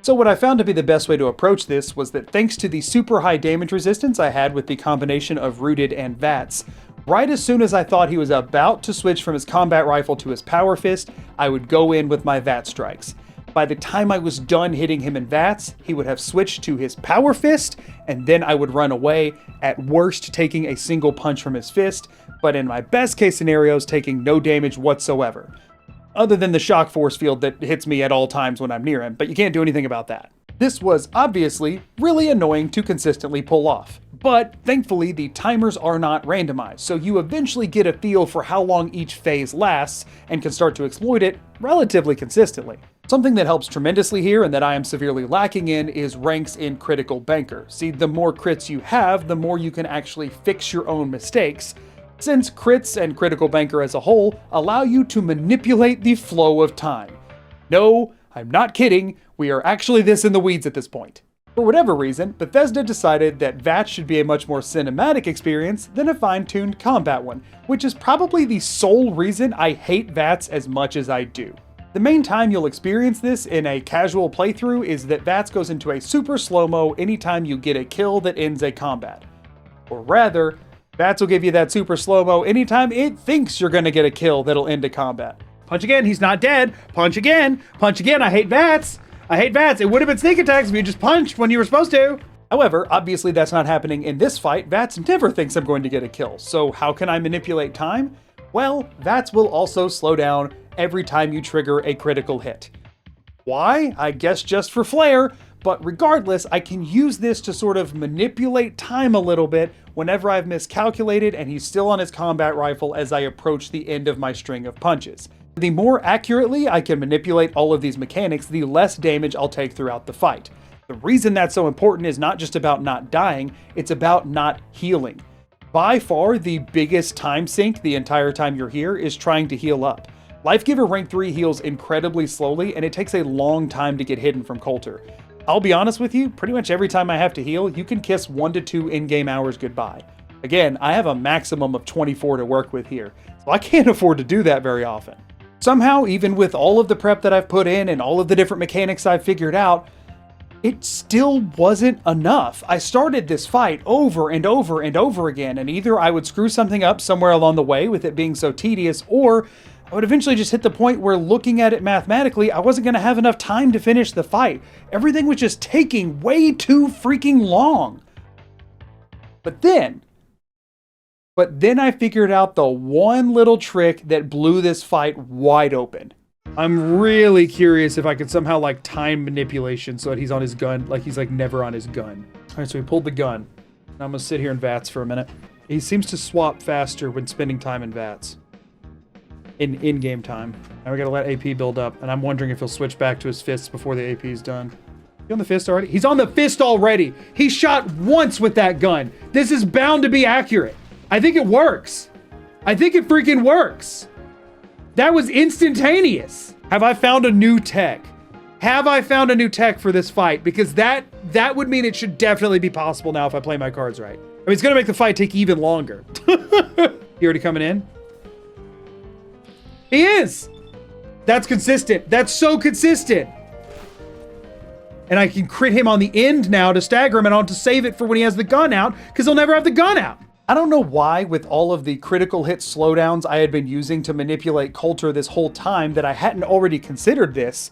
So what I found to be the best way to approach this was that thanks to the super high damage resistance I had with the combination of Rooted and VATS, right as soon as I thought he was about to switch from his combat rifle to his power fist, I would go in with my VATS strikes. By the time I was done hitting him in VATS, he would have switched to his power fist, and then I would run away, at worst taking a single punch from his fist, but in my best case scenarios taking no damage whatsoever. Other than the shock force field that hits me at all times when I'm near him, but you can't do anything about that. This was obviously really annoying to consistently pull off, but thankfully the timers are not randomized, so you eventually get a feel for how long each phase lasts and can start to exploit it relatively consistently. Something that helps tremendously here and that I am severely lacking in is ranks in Critical Banker. See, the more crits you have, the more you can actually fix your own mistakes, since crits and Critical Banker as a whole allow you to manipulate the flow of time. No, I'm not kidding, we are actually this in the weeds at this point. For whatever reason, Bethesda decided that VATS should be a much more cinematic experience than a fine-tuned combat one, which is probably the sole reason I hate VATS as much as I do. The main time you'll experience this in a casual playthrough is that VATS goes into a super slow-mo anytime you get a kill that ends a combat. Or rather, VATS will give you that super slow-mo anytime it thinks you're gonna get a kill that'll end a combat. Punch again, he's not dead. Punch again, I hate VATS. I hate VATS. It would have been sneak attacks if you just punched when you were supposed to. However, obviously that's not happening in this fight. VATS never thinks I'm going to get a kill. So how can I manipulate time? Well, VATS will also slow down every time you trigger a critical hit. Why? I guess just for flair. But regardless, I can use this to sort of manipulate time a little bit whenever I've miscalculated and he's still on his combat rifle as I approach the end of my string of punches. The more accurately I can manipulate all of these mechanics, the less damage I'll take throughout the fight. The reason that's so important is not just about not dying, it's about not healing. By far, the biggest time sink the entire time you're here is trying to heal up. Lifegiver rank 3 heals incredibly slowly and it takes a long time to get hidden from Colter. I'll be honest with you, pretty much every time I have to heal, you can kiss 1 to 2 in-game hours goodbye. Again, I have a maximum of 24 to work with here, so I can't afford to do that very often. Somehow, even with all of the prep that I've put in and all of the different mechanics I've figured out, it still wasn't enough. I started this fight over and over and over again, and either I would screw something up somewhere along the way with it being so tedious, or I would eventually just hit the point where, looking at it mathematically, I wasn't going to have enough time to finish the fight. Everything was just taking way too freaking long. But then I figured out the one little trick that blew this fight wide open. I'm really curious if I could somehow like time manipulation so that he's on his gun, like he's like never on his gun. All right, so we pulled the gun. Now I'm gonna sit here in VATS for a minute. He seems to swap faster when spending time in VATS. In-game time. Now we gotta let AP build up, and I'm wondering if he'll switch back to his fists before the AP is done. He on the fist already? He's on the fist already! He shot once with that gun! This is bound to be accurate! I think it works! I think it freaking works! That was instantaneous! Have I found a new tech? Have I found a new tech for this fight? Because that would mean it should definitely be possible now if I play my cards right. I mean, it's gonna make the fight take even longer. He already coming in? He is! That's consistent. That's so consistent. And I can crit him on the end now to stagger him, and I'll have to save it for when he has the gun out, because he'll never have the gun out. I don't know why, with all of the critical hit slowdowns I had been using to manipulate Colter this whole time, that I hadn't already considered this.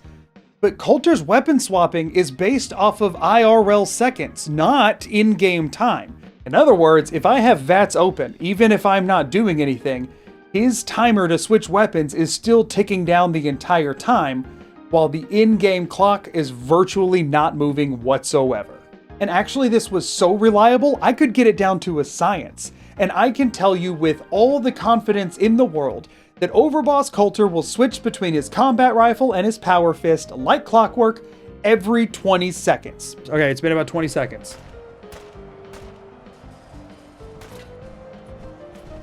But Colter's weapon swapping is based off of IRL seconds, not in-game time. In other words, if I have VATS open, even if I'm not doing anything, his timer to switch weapons is still ticking down the entire time, while the in-game clock is virtually not moving whatsoever. And actually, this was so reliable, I could get it down to a science. And I can tell you with all the confidence in the world that Overboss Colter will switch between his combat rifle and his power fist like clockwork every 20 seconds. Okay, it's been about 20 seconds.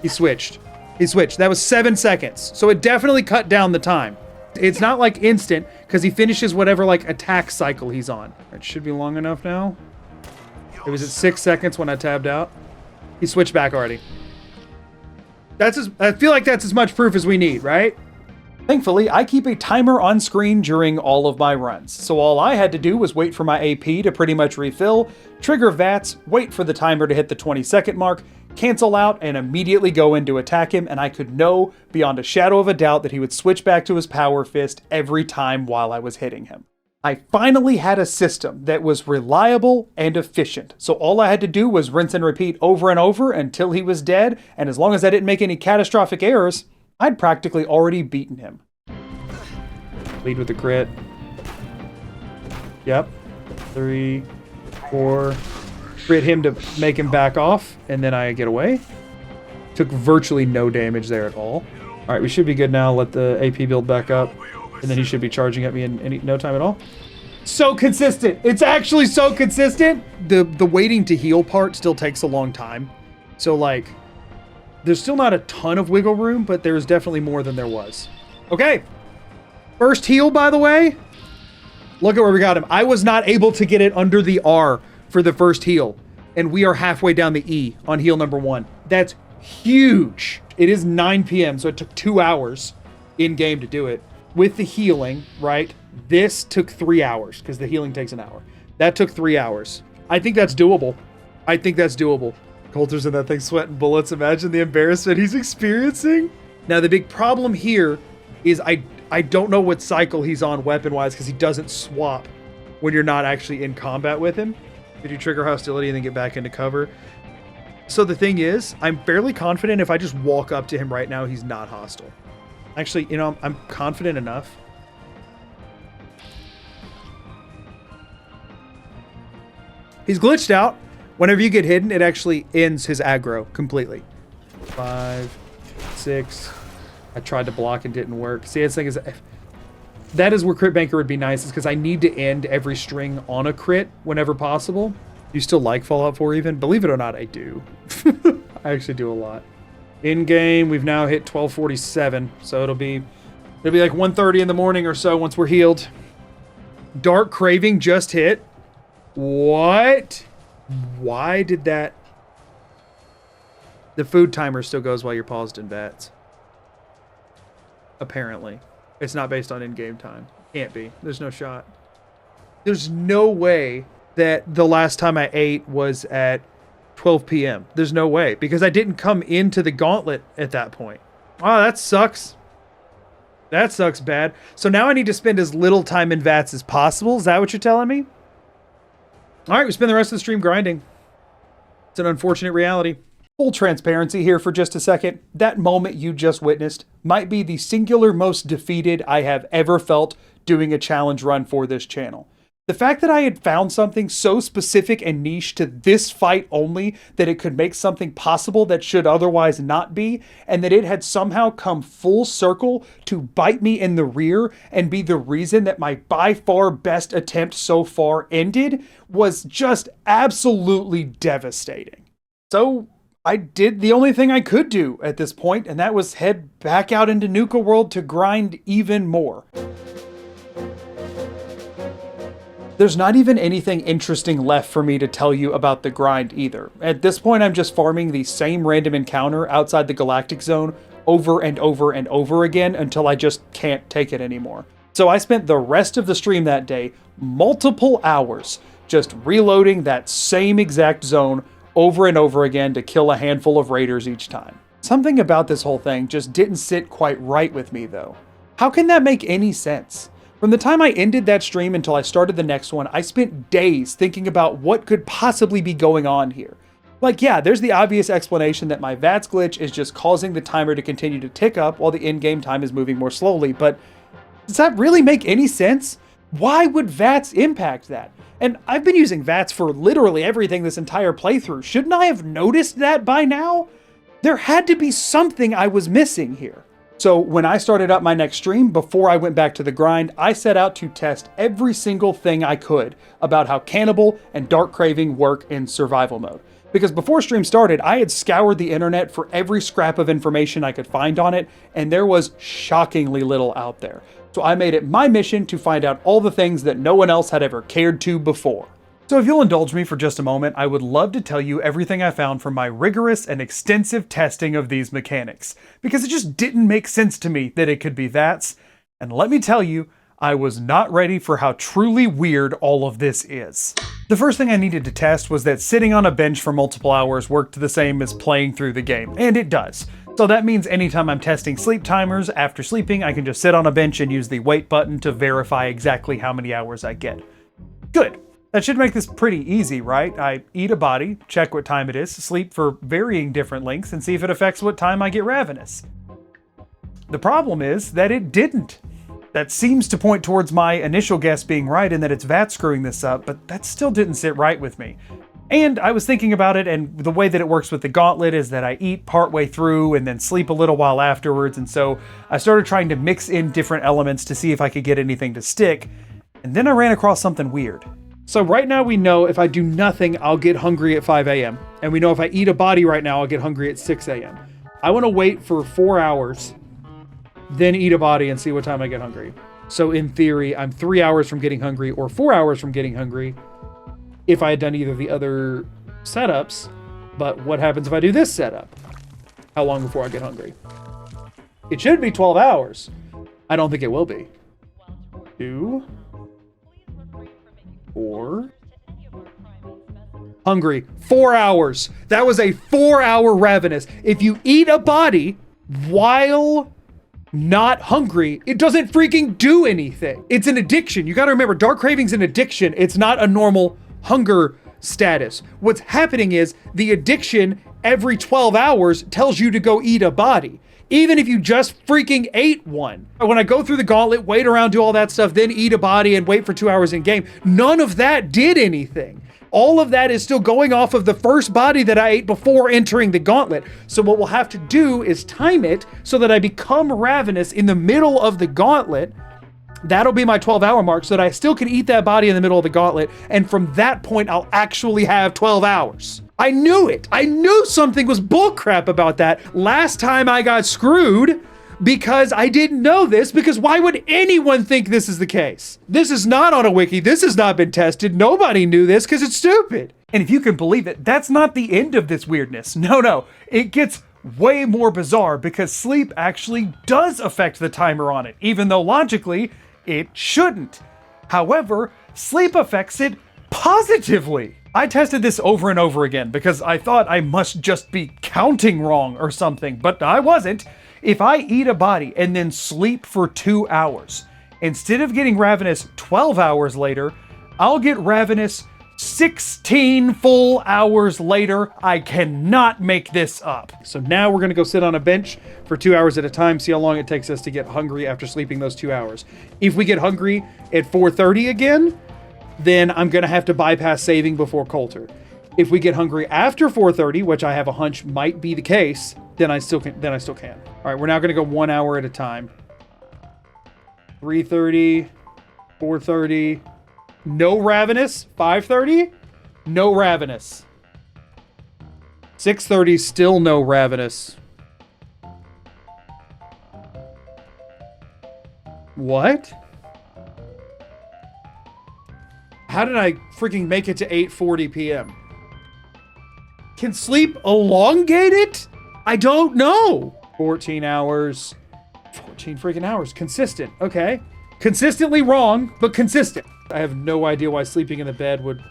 He switched. He switched. That was 7 seconds. So it definitely cut down the time. It's not like instant, because he finishes whatever like attack cycle he's on. It should be long enough now. It was at 6 seconds when I tabbed out. He switched back already. I feel like that's as much proof as we need, right? Thankfully, I keep a timer on screen during all of my runs, so all I had to do was wait for my AP to pretty much refill, trigger VATS, wait for the timer to hit the 20-second mark, cancel out, and immediately go in to attack him, and I could know beyond a shadow of a doubt that he would switch back to his power fist every time while I was hitting him. I finally had a system that was reliable and efficient, so all I had to do was rinse and repeat over and over until he was dead, and as long as I didn't make any catastrophic errors, I'd practically already beaten him. Lead with the crit. Yep. 3, 4. Crit him to make him back off, and then I get away. Took virtually no damage there at all. Alright, we should be good now. Let the AP build back up, and then he should be charging at me in no time at all. So consistent! It's actually so consistent! The waiting to heal part still takes a long time. So, like, there's still not a ton of wiggle room, but there's definitely more than there was. Okay. First heal, by the way. Look at where we got him. I was not able to get it under the R for the first heal, and we are halfway down the E on heal number 1. That's huge. It is 9 p.m., so it took 2 hours in-game to do it. With the healing, right, this took 3 hours, because the healing takes an hour. That took 3 hours. I think that's doable. I think that's doable. Colter's in that thing sweating bullets. Imagine the embarrassment he's experiencing. Now, the big problem here is I don't know what cycle he's on weapon-wise, because he doesn't swap when you're not actually in combat with him. Did you trigger hostility and then get back into cover? So the thing is, I'm fairly confident if I just walk up to him right now, he's not hostile. Actually, you know, I'm confident enough. He's glitched out. Whenever you get hidden, it actually ends his aggro completely. 5, 6. I tried to block and didn't work. See, this thing is... That is where Crit Banker would be nice, is because I need to end every string on a crit whenever possible. You still like Fallout 4 even? Believe it or not, I do. I actually do a lot. In-game, we've now hit 12:47, so it'll be like 1:30 in the morning or so once we're healed. Dark Craving just hit. What? Why did that... The food timer still goes while you're paused in VATS. Apparently. It's not based on in-game time. Can't be. There's no shot. There's no way that the last time I ate was at 12 p.m. There's no way, because I didn't come into the gauntlet at that point. Oh, that sucks. That sucks bad. So now I need to spend as little time in VATS as possible. Is that what you're telling me? All right, we spend the rest of the stream grinding. It's an unfortunate reality. Full transparency here for just a second. That moment you just witnessed might be the singular most defeated I have ever felt doing a challenge run for this channel. The fact that I had found something so specific and niche to this fight only that it could make something possible that should otherwise not be, and that it had somehow come full circle to bite me in the rear and be the reason that my by far best attempt so far ended, was just absolutely devastating. So I did the only thing I could do at this point, and that was head back out into Nuka World to grind even more. There's not even anything interesting left for me to tell you about the grind either. At this point, I'm just farming the same random encounter outside the Galactic Zone over and over and over again until I just can't take it anymore. So I spent the rest of the stream that day, multiple hours, just reloading that same exact zone over and over again to kill a handful of raiders each time. Something about this whole thing just didn't sit quite right with me though. How can that make any sense? From the time I ended that stream until I started the next one, I spent days thinking about what could possibly be going on here. Like, yeah, there's the obvious explanation that my VATS glitch is just causing the timer to continue to tick up while the in-game time is moving more slowly, but does that really make any sense? Why would VATS impact that? And I've been using VATS for literally everything this entire playthrough. Shouldn't I have noticed that by now? There had to be something I was missing here. So when I started up my next stream, before I went back to the grind, I set out to test every single thing I could about how Cannibal and Dark Craving work in survival mode. Because before stream started, I had scoured the internet for every scrap of information I could find on it, and there was shockingly little out there. So I made it my mission to find out all the things that no one else had ever cared to before. So if you'll indulge me for just a moment, I would love to tell you everything I found from my rigorous and extensive testing of these mechanics, because it just didn't make sense to me that it could be VATS, and let me tell you, I was not ready for how truly weird all of this is. The first thing I needed to test was that sitting on a bench for multiple hours worked the same as playing through the game, and it does. So that means anytime I'm testing sleep timers after sleeping, I can just sit on a bench and use the wait button to verify exactly how many hours I get. Good. That should make this pretty easy, right? I eat a body, check what time it is, sleep for varying different lengths, and see if it affects what time I get ravenous. The problem is that it didn't. That seems to point towards my initial guess being right and that it's VAT screwing this up, but that still didn't sit right with me. And I was thinking about it, and the way that it works with the gauntlet is that I eat partway through and then sleep a little while afterwards, and so I started trying to mix in different elements to see if I could get anything to stick, and then I ran across something weird. So right now we know if I do nothing, I'll get hungry at 5 a.m. And we know if I eat a body right now, I'll get hungry at 6 a.m. I want to wait for 4 hours, then eat a body and see what time I get hungry. So in theory, I'm 3 hours from getting hungry or 4 hours from getting hungry if I had done either the other setups. But what happens if I do this setup? How long before I get hungry? It should be 12 hours. I don't think it will be. 2, 4. Hungry. 4 hours. That was a 4-hour ravenous. If you eat a body while not hungry, it doesn't freaking do anything. It's an addiction. You gotta remember, dark craving's an addiction. It's not a normal hunger status. What's happening is the addiction every 12 hours tells you to go eat a body. Even if you just freaking ate one. When I go through the gauntlet, wait around, do all that stuff, then eat a body and wait for 2 hours in game, none of that did anything. All of that is still going off of the first body that I ate before entering the gauntlet. So what we'll have to do is time it so that I become ravenous in the middle of the gauntlet. That'll be my 12-hour mark so that I still can eat that body in the middle of the gauntlet. And from that point, I'll actually have 12 hours. I knew it. I knew something was bullcrap about that. Last time I got screwed because I didn't know this, because why would anyone think this is the case? This is not on a wiki. This has not been tested. Nobody knew this because it's stupid. And if you can believe it, that's not the end of this weirdness. No, it gets way more bizarre because sleep actually does affect the timer on it, even though logically it shouldn't. However, sleep affects it positively. I tested this over and over again because I thought I must just be counting wrong or something, but I wasn't. If I eat a body and then sleep for 2 hours, instead of getting ravenous 12 hours later, I'll get ravenous 16 full hours later. I cannot make this up. So now we're gonna go sit on a bench for 2 hours at a time, see how long it takes us to get hungry after sleeping those 2 hours. If we get hungry at 4:30 again, then I'm gonna have to bypass saving before Colter. If we get hungry after 4:30, which I have a hunch might be the case, then I still can. All right, we're now gonna go 1 hour at a time. 3:30, 4:30. No ravenous. 5:30, no ravenous. 6:30, still no ravenous. What? How did I freaking make it to 8:40 p.m.? Can sleep elongate it? I don't know. 14 hours. 14 freaking hours. Consistent. Okay. Consistently wrong, but consistent. I have no idea why sleeping in the bed would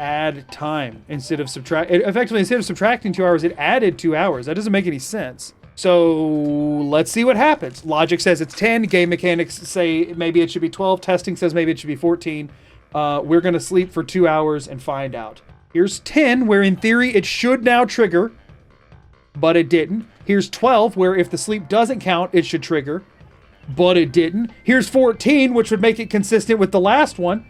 add time instead of effectively, instead of subtracting 2 hours, it added 2 hours. That doesn't make any sense. So let's see what happens. Logic says it's 10. Game mechanics say maybe it should be 12. Testing says maybe it should be 14. We're going to sleep for 2 hours and find out. Here's 10, where in theory it should now trigger, but it didn't. Here's 12, where if the sleep doesn't count, it should trigger, but it didn't. Here's 14, which would make it consistent with the last one,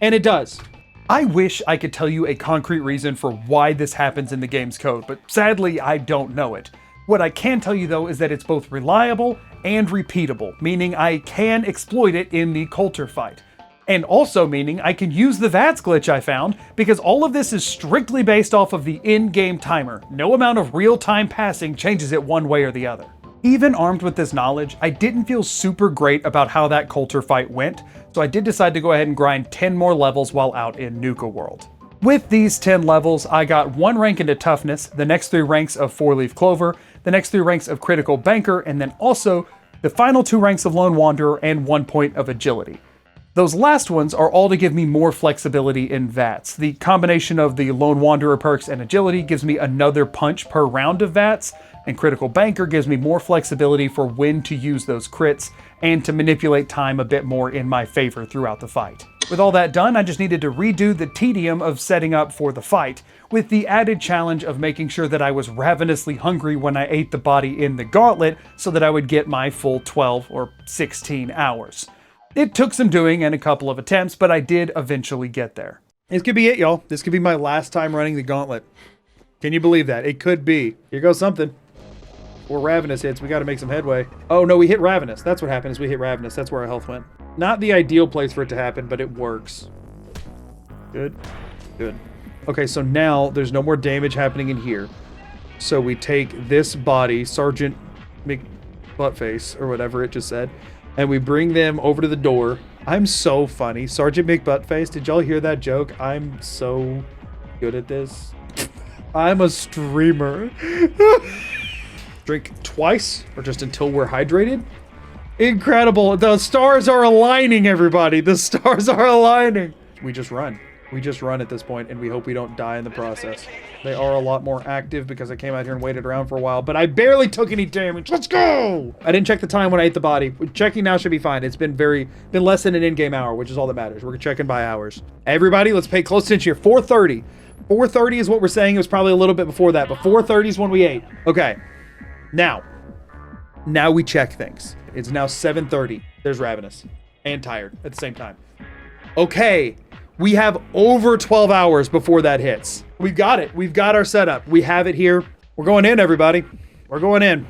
and it does. I wish I could tell you a concrete reason for why this happens in the game's code, but sadly, I don't know it. What I can tell you though is that it's both reliable and repeatable, meaning I can exploit it in the Colter fight. And also meaning I can use the VATS glitch I found, because all of this is strictly based off of the in-game timer. No amount of real-time passing changes it one way or the other. Even armed with this knowledge, I didn't feel super great about how that Colter fight went, so I did decide to go ahead and grind 10 more levels while out in Nuka World. With these 10 levels, I got 1 rank into Toughness, the next 3 ranks of 4-Leaf Clover, the next 3 ranks of Critical Banker, and then also the final 2 ranks of Lone Wanderer and 1 point of Agility. Those last ones are all to give me more flexibility in VATS. The combination of the Lone Wanderer perks and Agility gives me another punch per round of VATS, and Critical Banker gives me more flexibility for when to use those crits and to manipulate time a bit more in my favor throughout the fight. With all that done, I just needed to redo the tedium of setting up for the fight, with the added challenge of making sure that I was ravenously hungry when I ate the body in the gauntlet so that I would get my full 12 or 16 hours. It took some doing and a couple of attempts, but I did eventually get there. This could be it, y'all. This could be my last time running the gauntlet. Can you believe that? It could be. Here goes something. 4 Ravenous hits. We got to make some headway. Oh, no, we hit Ravenous. That's what happened is we hit Ravenous. That's where our health went. Not the ideal place for it to happen, but it works. Good. Good. Okay, so now there's no more damage happening in here. So we take this body, Sergeant McButtface, or whatever it just said, and we bring them over to the door. I'm so funny. Sergeant McButtface, did y'all hear that joke? I'm so good at this. I'm a streamer. Drink twice, or just until we're hydrated? Incredible. The stars are aligning, everybody. The stars are aligning. We just run. We just run at this point, and we hope we don't die in the process. They are a lot more active because I came out here and waited around for a while, but I barely took any damage. Let's go! I didn't check the time when I ate the body. Checking now should be fine. It's been less than an in-game hour, which is all that matters. We're checking by hours. Everybody, let's pay close attention here. 4:30. 4:30 is what we're saying. It was probably a little bit before that, but 4:30 is when we ate. Okay. Now we check things. It's now 7:30. There's Ravenous and Tired at the same time. Okay, we have over 12 hours before that hits. We've got it. We've got our setup. We have it here. We're going in, everybody. We're going in.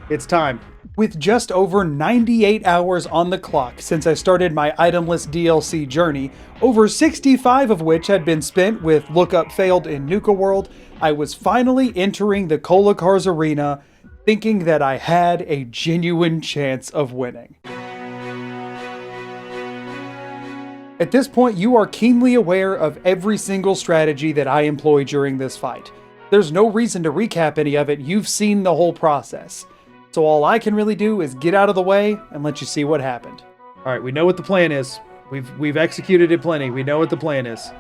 It's time. With just over 98 hours on the clock since I started my Itemless DLC journey, over 65 of which had been spent with Lookup Failed in Nuka World, I was finally entering the Cola Cars arena thinking that I had a genuine chance of winning. At this point, you are keenly aware of every single strategy that I employ during this fight. There's no reason to recap any of it. You've seen the whole process. So all I can really do is get out of the way and let you see what happened. All right, we know what the plan is. We've executed it plenty. We know what the plan is.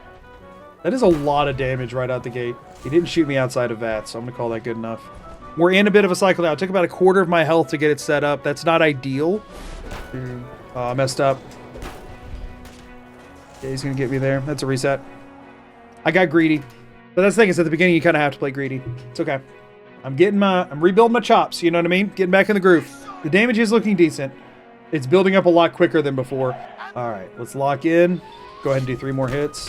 That is a lot of damage right out the gate. He didn't shoot me outside of VATS, so I'm gonna call that good enough. We're in a bit of a cycle now. It took about a quarter of my health to get it set up. That's not ideal. Oh, I messed up. Yeah, he's gonna get me there. That's a reset. I got greedy. But that's the thing, is at the beginning you kind of have to play greedy. It's okay. I'm rebuilding my chops, you know what I mean? Getting back in the groove. The damage is looking decent. It's building up a lot quicker than before. All right, let's lock in. Go ahead and do 3 more hits.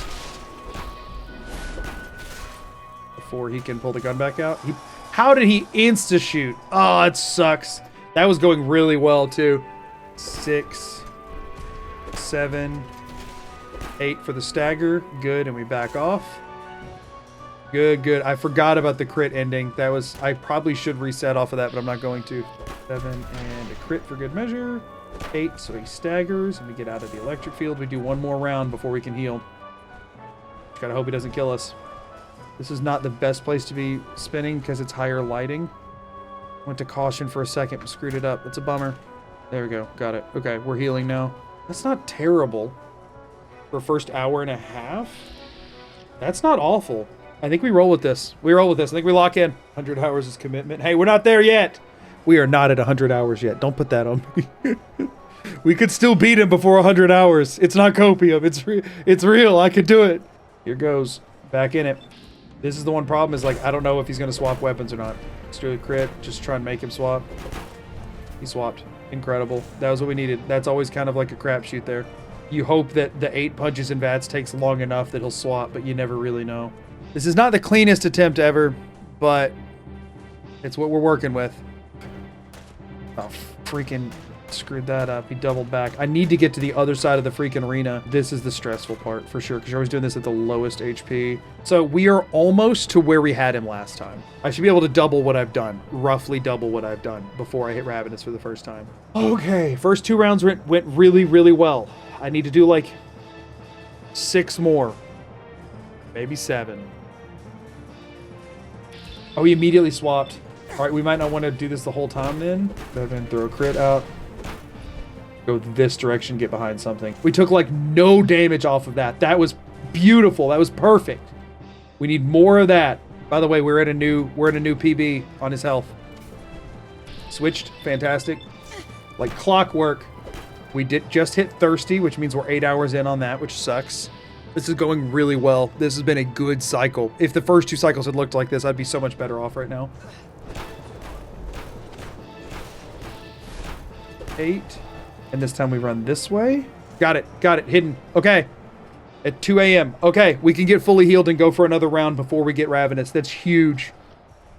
Before he can pull the gun back out. How did he insta-shoot? Oh, it sucks. That was going really well, too. 6, 7, 8 for the stagger. Good, and we back off. Good, good. I forgot about the crit ending. I probably should reset off of that, but I'm not going to. 7 and a crit for good measure. 8, so he staggers, and we get out of the electric field. We do 1 more round before we can heal. Gotta hope he doesn't kill us. This is not the best place to be spinning because it's higher lighting. Went to caution for a second, but screwed it up. It's a bummer. There we go. Got it. Okay, we're healing now. That's not terrible. For first hour and a half? That's not awful. I think we roll with this. We roll with this. I think we lock in. 100 hours is commitment. Hey, we're not there yet. We are not at 100 hours yet. Don't put that on me. We could still beat him before 100 hours. It's not copium. It's real. I could do it. Here goes. Back in it. This is the one problem is, like, I don't know if he's going to swap weapons or not. Let's do a crit. Just try and make him swap. He swapped. Incredible. That was what we needed. That's always kind of like a crapshoot there. You hope that the 8 punches and VATS takes long enough that he'll swap, but you never really know. This is not the cleanest attempt ever, but it's what we're working with. Oh, freaking screwed that up. He doubled back. I need to get to the other side of the freaking arena. This is the stressful part for sure, because you're always doing this at the lowest HP. So we are almost to where we had him last time. I should be able to double what I've done, roughly double what I've done before I hit Ravenous for the first time. Okay, first 2 rounds went really, really well. I need to do like 6 more, maybe 7. Oh, he immediately swapped. All right, we might not want to do this the whole time then. Go ahead and throw a crit out. Go this direction, get behind something. We took like no damage off of that. That was beautiful. That was perfect. We need more of that. By the way, we're at a new PB on his health. Switched, fantastic. Like clockwork. We did just hit thirsty, which means we're 8 hours in on that, which sucks. This is going really well. This has been a good cycle. If the first 2 cycles had looked like this, I'd be so much better off right now. 8. And this time we run this way. Got it. Got it. Hidden. Okay. At 2 a.m. Okay. We can get fully healed and go for another round before we get Ravenous. That's huge.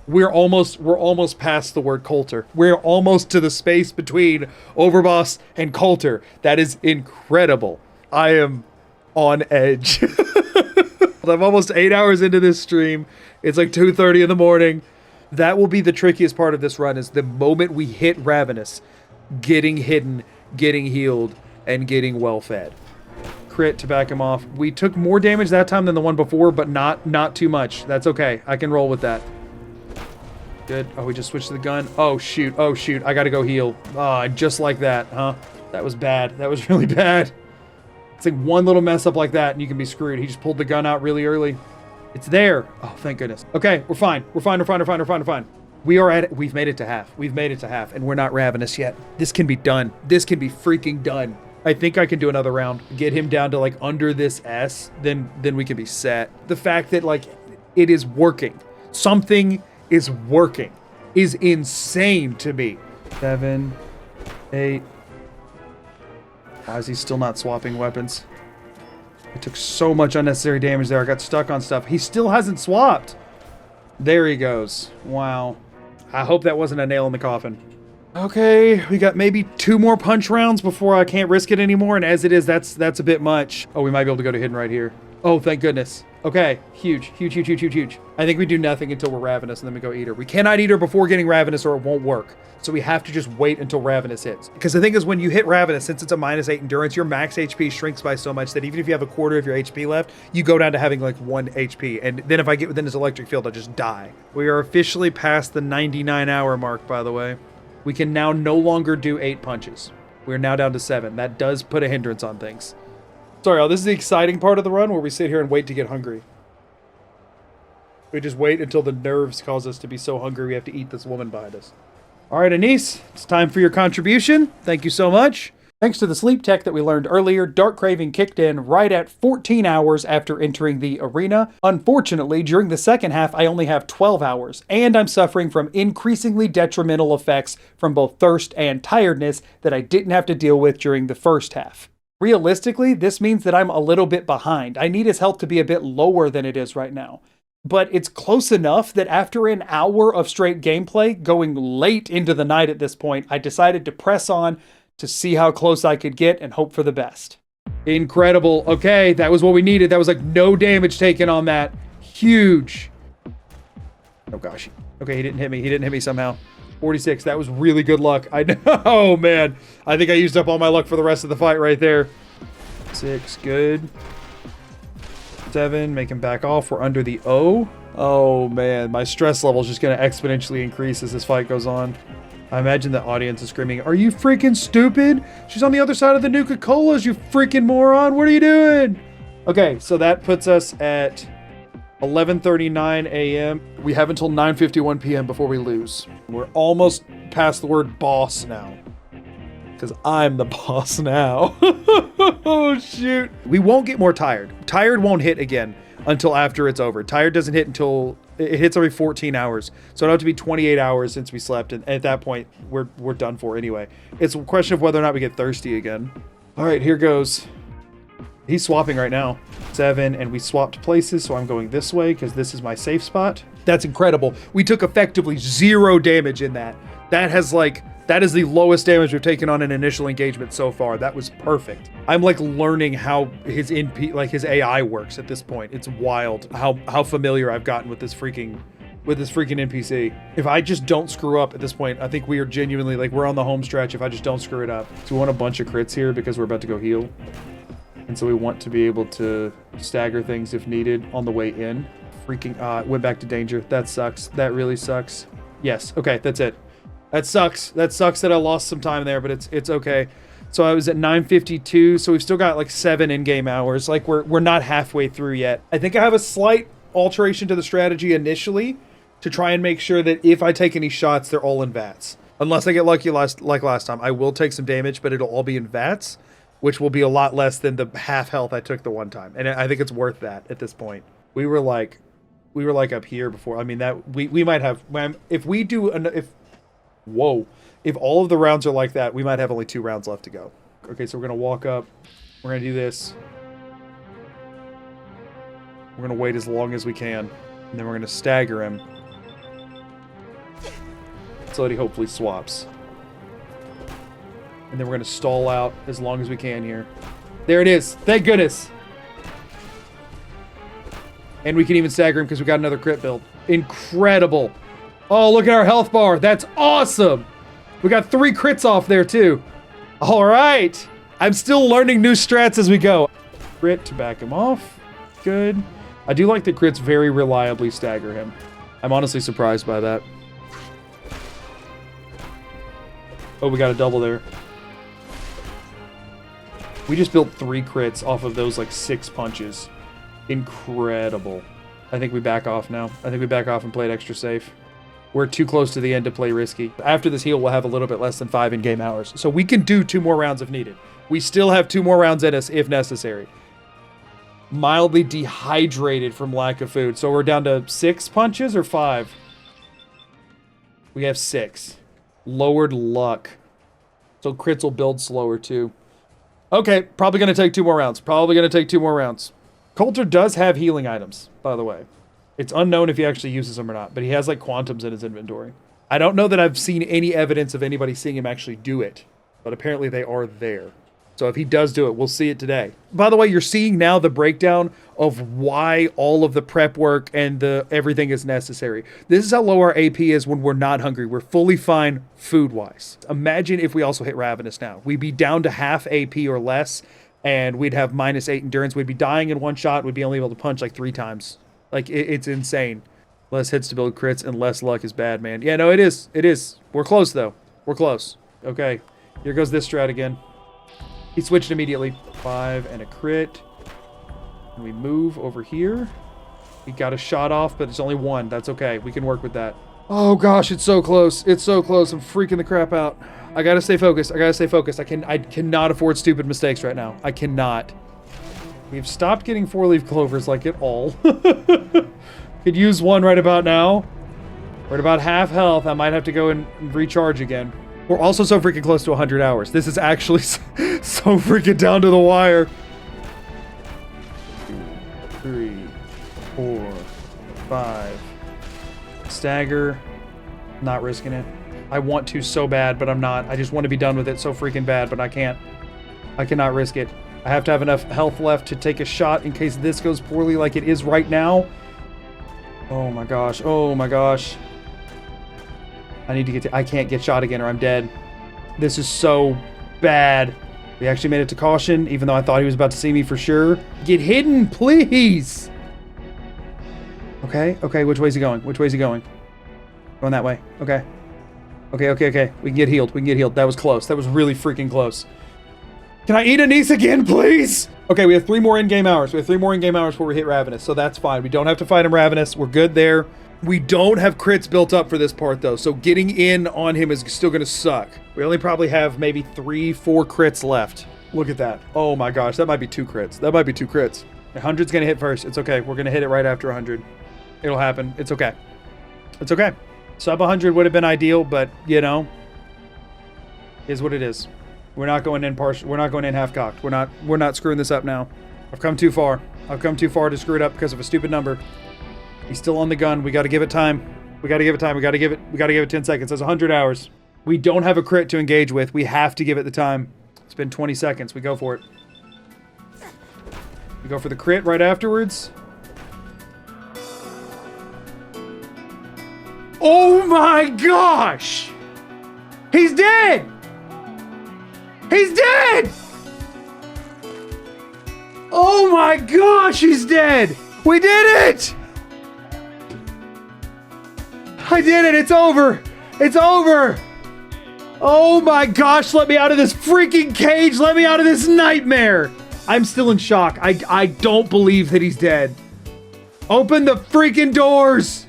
We're almost past the word Colter. We're almost to the space between Overboss and Colter. That is incredible. I am on edge. I'm almost 8 hours into this stream. It's like 2:30 in the morning. That will be the trickiest part of this run, is the moment we hit Ravenous, getting hidden, getting healed, and getting well fed. Crit to back him off. We took more damage that time than the one before, but not too much. That's okay. I can roll with that. Good. Oh, we just switched to the gun. Oh, shoot. Oh, shoot. I gotta go heal. Just like that, huh? That was bad. That was really bad. It's like one little mess up like that and you can be screwed. He just pulled the gun out really early. It's there. Oh, thank goodness. Okay, we're fine. We're fine. We're fine. We're fine. We're fine. We're fine. We are at it. We've made it to half. We've made it to half, and we're not Ravenous yet. This can be done. This can be freaking done. I think I can do another round. Get him down to like under this S, then we can be set. The fact that like it is working. Something is working is insane to me. 7, 8. Why is he still not swapping weapons? I took so much unnecessary damage there. I got stuck on stuff. He still hasn't swapped. There he goes. Wow. I hope that wasn't a nail in the coffin. Okay, we got maybe 2 more punch rounds before I can't risk it anymore, and as it is, that's a bit much. Oh, we might be able to go to hidden right here. Oh, thank goodness. Okay, huge, huge, huge, huge, huge, huge. I think we do nothing until we're Ravenous, and then we go Eat Her. We cannot Eat Her before getting Ravenous, or it won't work. So we have to just wait until Ravenous hits. Because the thing is, when you hit Ravenous, since it's a -8 endurance, your max HP shrinks by so much that even if you have a quarter of your HP left, you go down to having like 1 HP. And then if I get within this electric field, I'll just die. We are officially past the 99-hour mark, by the way. We can now no longer do 8 punches. We're now down to 7. That does put a hindrance on things. Sorry, this is the exciting part of the run where we sit here and wait to get hungry. We just wait until the nerves cause us to be so hungry we have to eat this woman behind us. All right, Anise, it's time for your contribution. Thank you so much. Thanks to the sleep tech that we learned earlier, dark craving kicked in right at 14 hours after entering the arena. Unfortunately, during the second half, I only have 12 hours, and I'm suffering from increasingly detrimental effects from both thirst and tiredness that I didn't have to deal with during the first half. Realistically, this means that I'm a little bit behind. I need his health to be a bit lower than it is right now. But it's close enough that after an hour of straight gameplay, going late into the night at this point, I decided to press on to see how close I could get and hope for the best. Incredible. Okay, that was what we needed. That was like no damage taken on that. Huge. Oh gosh. Okay, he didn't hit me. He didn't hit me somehow. 46. That was really good luck. I know. Oh man. I think I used up all my luck for the rest of the fight right there. 6. Good. 7. Make him back off. We're under the O. Oh man. My stress level is just going to exponentially increase as this fight goes on. I imagine the audience is screaming, "Are you freaking stupid? She's on the other side of the Nuka-Colas, you freaking moron. What are you doing?" Okay, so that puts us at 11:39 a.m. We have until 9:51 p.m. before we lose. We're almost past the word boss now. Because I'm the boss now. Oh, shoot. We won't get more tired. Tired won't hit again until after it's over. Tired doesn't hit until... It hits every 14 hours. So it'll have to be 28 hours since we slept. And at that point, we're done for anyway. It's a question of whether or not we get thirsty again. All right, here goes. He's swapping right now. 7, and we swapped places, so I'm going this way because this is my safe spot. That's incredible. We took effectively 0 damage in that. That is the lowest damage we've taken on an initial engagement so far. That was perfect. I'm like learning how his his AI works at this point. It's wild how familiar I've gotten with this freaking NPC. If I just don't screw up at this point, I think we are genuinely we're on the home stretch if I just don't screw it up. So we want a bunch of crits here because we're about to go heal. And so we want to be able to stagger things if needed on the way in. Freaking went back to danger. That sucks. That really sucks. Yes, okay, that's it. That sucks. That sucks that I lost some time there, but it's okay. So I was at 9:52, so we've still got 7 in-game hours. We're not halfway through yet. I think I have a slight alteration to the strategy initially to try and make sure that if I take any shots, they're all in VATS. Unless I get lucky like last time. I will take some damage, but it'll all be in VATS, which will be a lot less than the half health I took the one time. And I think it's worth that at this point. We were up here before. I mean, that we might have, if we do whoa. If all of the rounds are like that, we might have only 2 rounds left to go. Okay, so we're going to walk up. We're going to do this. We're going to wait as long as we can. And then we're going to stagger him. So that he hopefully swaps. And then we're going to stall out as long as we can here. There it is. Thank goodness. And we can even stagger him because we got another crit build. Incredible. Oh, look at our health bar. That's awesome. We got 3 crits off there, too. All right. I'm still learning new strats as we go. Crit to back him off. Good. I do like that crits very reliably stagger him. I'm honestly surprised by that. Oh, we got a double there. We just built 3 crits off of those 6 punches. Incredible. I think we back off now. I think we back off and play it extra safe. We're too close to the end to play risky. After this heal, we'll have a little bit less than 5 in-game hours. So we can do 2 more rounds if needed. We still have 2 more rounds in us if necessary. Mildly dehydrated from lack of food. So we're down to 6 punches or 5? We have 6. Lowered luck. So crits will build slower too. Okay, probably going to take 2 more rounds. Probably going to take 2 more rounds. Colter does have healing items, by the way. It's unknown if he actually uses them or not, but he has quantums in his inventory. I don't know that I've seen any evidence of anybody seeing him actually do it, but apparently they are there. So if he does do it, we'll see it today. By the way, you're seeing now the breakdown of why all of the prep work and everything is necessary. This is how low our AP is when we're not hungry. We're fully fine food-wise. Imagine if we also hit Ravenous now. We'd be down to half AP or less, and we'd have -8 endurance. We'd be dying in 1 shot. We'd be only able to punch 3 times. It's insane. Less hits to build crits and less luck is bad, man. Yeah, no, it is. It is. We're close, though. We're close. Okay. Here goes this strat again. He switched immediately. 5 and a crit. And we move over here. He got a shot off, but it's only one. That's okay. We can work with that. Oh gosh, it's so close. It's so close. I'm freaking the crap out. I gotta stay focused. I gotta stay focused. I cannot afford stupid mistakes right now. I cannot. We've stopped getting 4-leaf clovers like at all. Could use one right about now. We're at about half health. I might have to go and recharge again. We're also so freaking close to 100 hours. This is actually so freaking down to the wire. 2, 3, 4, 5. Stagger. Not risking it. I want to so bad, but I'm not. I just want to be done with it so freaking bad, but I can't. I cannot risk it. I have to have enough health left to take a shot in case this goes poorly like it is right now. Oh my gosh. Oh my gosh. I need to get to... I can't get shot again or I'm dead. This is so bad. We actually made it to caution, even though I thought he was about to see me for sure. Get hidden, please! Okay, okay, which way is he going? Which way is he going? Going that way. Okay. Okay, okay, okay. We can get healed. We can get healed. That was close. That was really freaking close. Can I eat a niece again, please? Okay, we have 3 more in-game hours. We have 3 more in-game hours before we hit Ravenous, so that's fine. We don't have to fight him Ravenous. We're good there. We don't have crits built up for this part, though, so getting in on him is still going to suck. We only probably have maybe 3, 4 crits left. Look at that. Oh my gosh, that might be 2 crits. That might be 2 crits. 100's going to hit first. It's okay. We're going to hit it right after 100. It'll happen. It's okay. It's okay. Sub 100 would have been ideal, but, you know, is what it is. We're not going in partial. We're not going in half-cocked. We're not screwing this up now. I've come too far. I've come too far to screw it up because of a stupid number. He's still on the gun. We got to give it time. We got to give it time. We got to give it 10 seconds. That's 100 hours. We don't have a crit to engage with. We have to give it the time. It's been 20 seconds. We go for it. We go for the crit right afterwards. Oh my gosh! He's dead! He's dead! Oh my gosh, he's dead! We did it! I did it, it's over! It's over! Oh my gosh, let me out of this freaking cage! Let me out of this nightmare! I'm still in shock. I don't believe that he's dead. Open the freaking doors!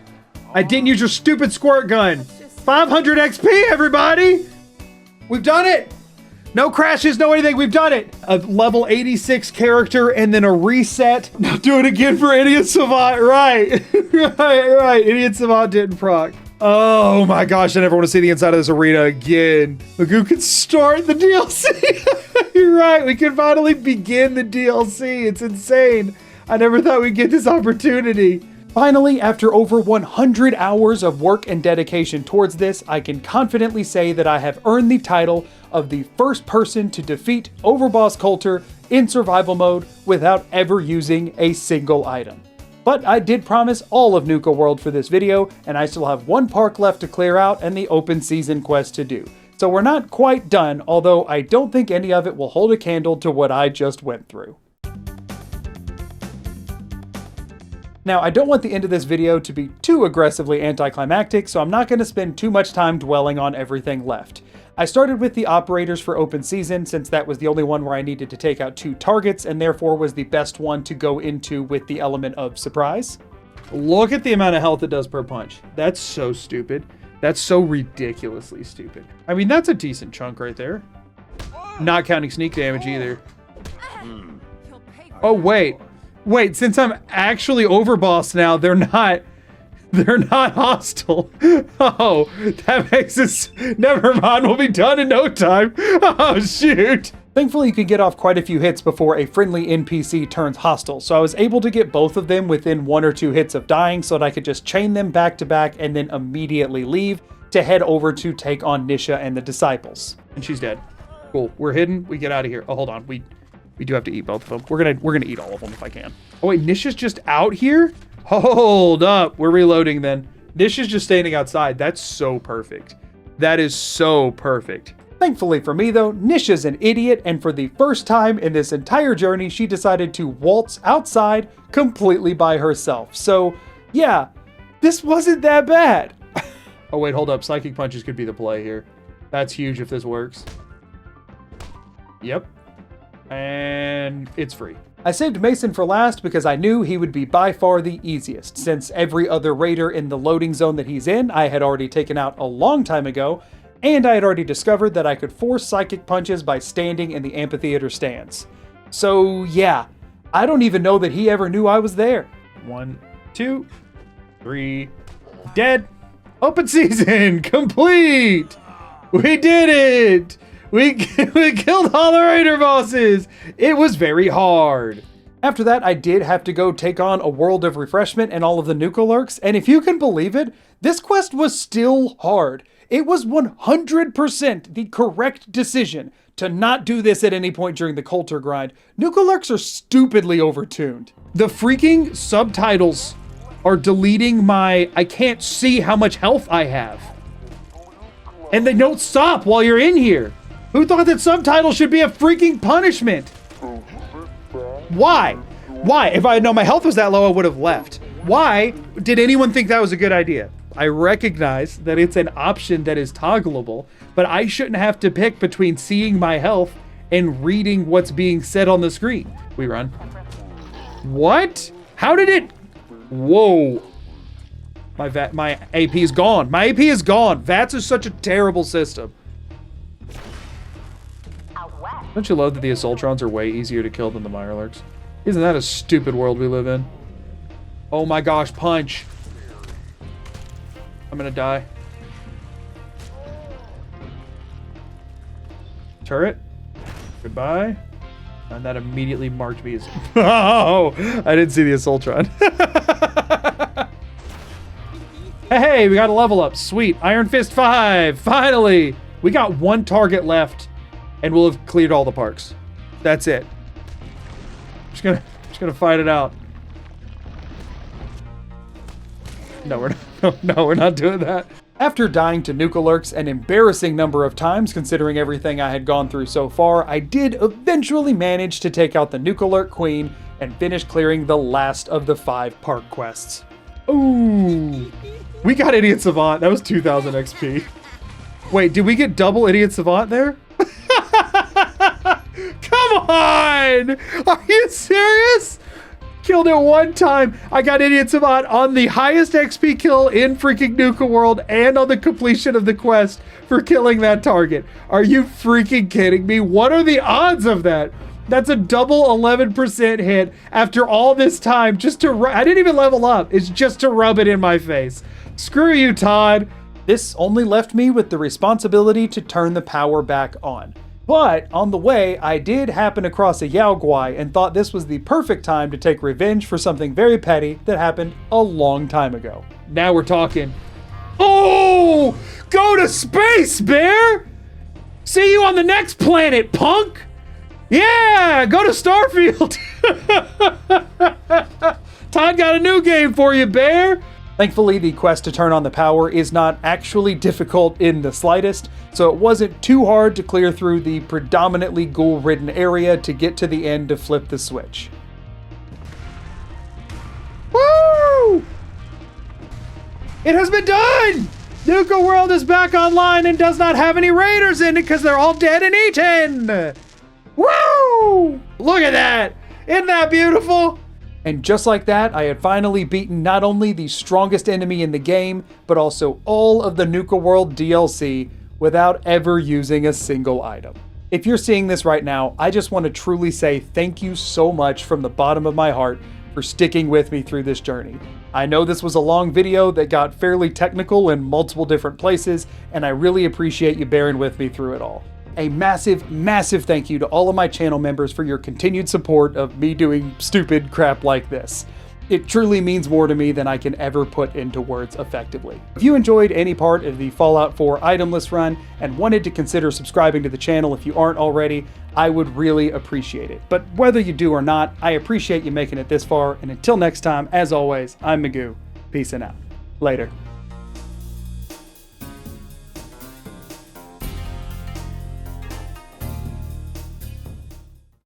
I didn't use your stupid squirt gun. 500 XP, everybody! We've done it! No crashes, no anything, we've done it! A level 86 character and then a reset. Now do it again for Idiot Savant, right. right. Idiot Savant didn't proc. Oh my gosh, I never want to see the inside of this arena again. Magoo can start the DLC. You're right, we can finally begin the DLC. It's insane. I never thought we'd get this opportunity. Finally, after over 100 hours of work and dedication towards this, I can confidently say that I have earned the title of the first person to defeat Overboss Colter in survival mode without ever using a single item. But I did promise all of Nuka World for this video, and I still have 1 park left to clear out and the open season quest to do. So we're not quite done, although I don't think any of it will hold a candle to what I just went through. Now, I don't want the end of this video to be too aggressively anticlimactic, so I'm not going to spend too much time dwelling on everything left. I started with the operators for open season since that was the only one where I needed to take out 2 targets and therefore was the best one to go into with the element of surprise. Look at the amount of health it does per punch. That's so stupid. That's so ridiculously stupid. I mean, that's a decent chunk right there. Not counting sneak damage either. Oh, wait. Wait, since I'm actually Overboss now, they're not hostile. Oh, that makes us, never mind, we'll be done in no time. Oh, shoot. Thankfully, you can get off quite a few hits before a friendly NPC turns hostile, so I was able to get both of them within 1 or 2 hits of dying so that I could just chain them back to back and then immediately leave to head over to take on Nisha and the Disciples. And she's dead. Cool, we're hidden, we get out of here. Oh, hold on, we do have to eat both of them. We're gonna eat all of them if I can. Oh wait, Nisha's just out here? Hold up, we're reloading then. Nisha's just standing outside. That's so perfect. That is so perfect. Thankfully for me though, Nisha's an idiot, and for the first time in this entire journey, she decided to waltz outside completely by herself. So yeah, this wasn't that bad. Oh wait, hold up, Psychic Punches could be the play here. That's huge if this works. Yep. And it's free. I saved Mason for last because I knew he would be by far the easiest, since every other raider in the loading zone that he's in I had already taken out a long time ago, and I had already discovered that I could force psychic punches by standing in the amphitheater stands. So yeah, I don't even know that he ever knew I was there. 1, 2, 3, dead. Open season complete! We did it! We killed all the raider bosses! It was very hard. After that, I did have to go take on a world of refreshment and all of the Nuka-Lurks, and if you can believe it, this quest was still hard. It was 100% the correct decision to not do this at any point during the Colter grind. Nuka-Lurks are stupidly overtuned. The freaking subtitles are deleting my I can't see how much health I have. And they don't stop while you're in here. Who thought that subtitles should be a freaking punishment? Why? Why? If I had known my health was that low, I would have left. Why did anyone think that was a good idea? I recognize that it's an option that is toggleable, but I shouldn't have to pick between seeing my health and reading what's being said on the screen. We run. What? How did it? Whoa. My AP is gone. My AP is gone. VATS is such a terrible system. Don't you love that the Assaultrons are way easier to kill than the Mirelurks? Isn't that a stupid world we live in? Oh my gosh, punch. I'm gonna die. Turret. Goodbye. And that immediately marked me as... Oh! I didn't see the Assaultron. Hey, we got a level up. Sweet. Iron Fist 5. Finally! We got one target left, and we'll have cleared all the parks. That's it. Just gonna fight it out. No, we're not. No, we're not doing that. After dying to Nuka-Lurks an embarrassing number of times considering everything I had gone through so far, I did eventually manage to take out the Nuka-Lurk Queen and finish clearing the last of the 5 park quests. Ooh. We got Idiot Savant. That was 2,000 XP. Wait, did we get double Idiot Savant there? Come on! Are you serious? Killed it one time. I got Idiot Savant on the highest XP kill in freaking Nuka World and on the completion of the quest for killing that target. Are you freaking kidding me? What are the odds of that? That's a double 11% hit after all this time just to I didn't even level up. It's just to rub it in my face. Screw you, Todd. This only left me with the responsibility to turn the power back on. But on the way, I did happen across a Yao Guai and thought this was the perfect time to take revenge for something very petty that happened a long time ago. Now we're talking. Oh! Go to space, bear! See you on the next planet, punk! Yeah! Go to Starfield! Todd got a new game for you, bear! Thankfully, the quest to turn on the power is not actually difficult in the slightest, so it wasn't too hard to clear through the predominantly ghoul-ridden area to get to the end to flip the switch. Woo! It has been done! Nuka World is back online and does not have any raiders in it because they're all dead and eaten! Woo! Look at that! Isn't that beautiful? And just like that, I had finally beaten not only the strongest enemy in the game, but also all of the Nuka World DLC without ever using a single item. If you're seeing this right now, I just want to truly say thank you so much from the bottom of my heart for sticking with me through this journey. I know this was a long video that got fairly technical in multiple different places, and I really appreciate you bearing with me through it all. A massive, massive thank you to all of my channel members for your continued support of me doing stupid crap like this. It truly means more to me than I can ever put into words effectively. If you enjoyed any part of the Fallout 4 Itemless run and wanted to consider subscribing to the channel if you aren't already, I would really appreciate it. But whether you do or not, I appreciate you making it this far, and until next time, as always, I'm Magoo. Peace and out. Later.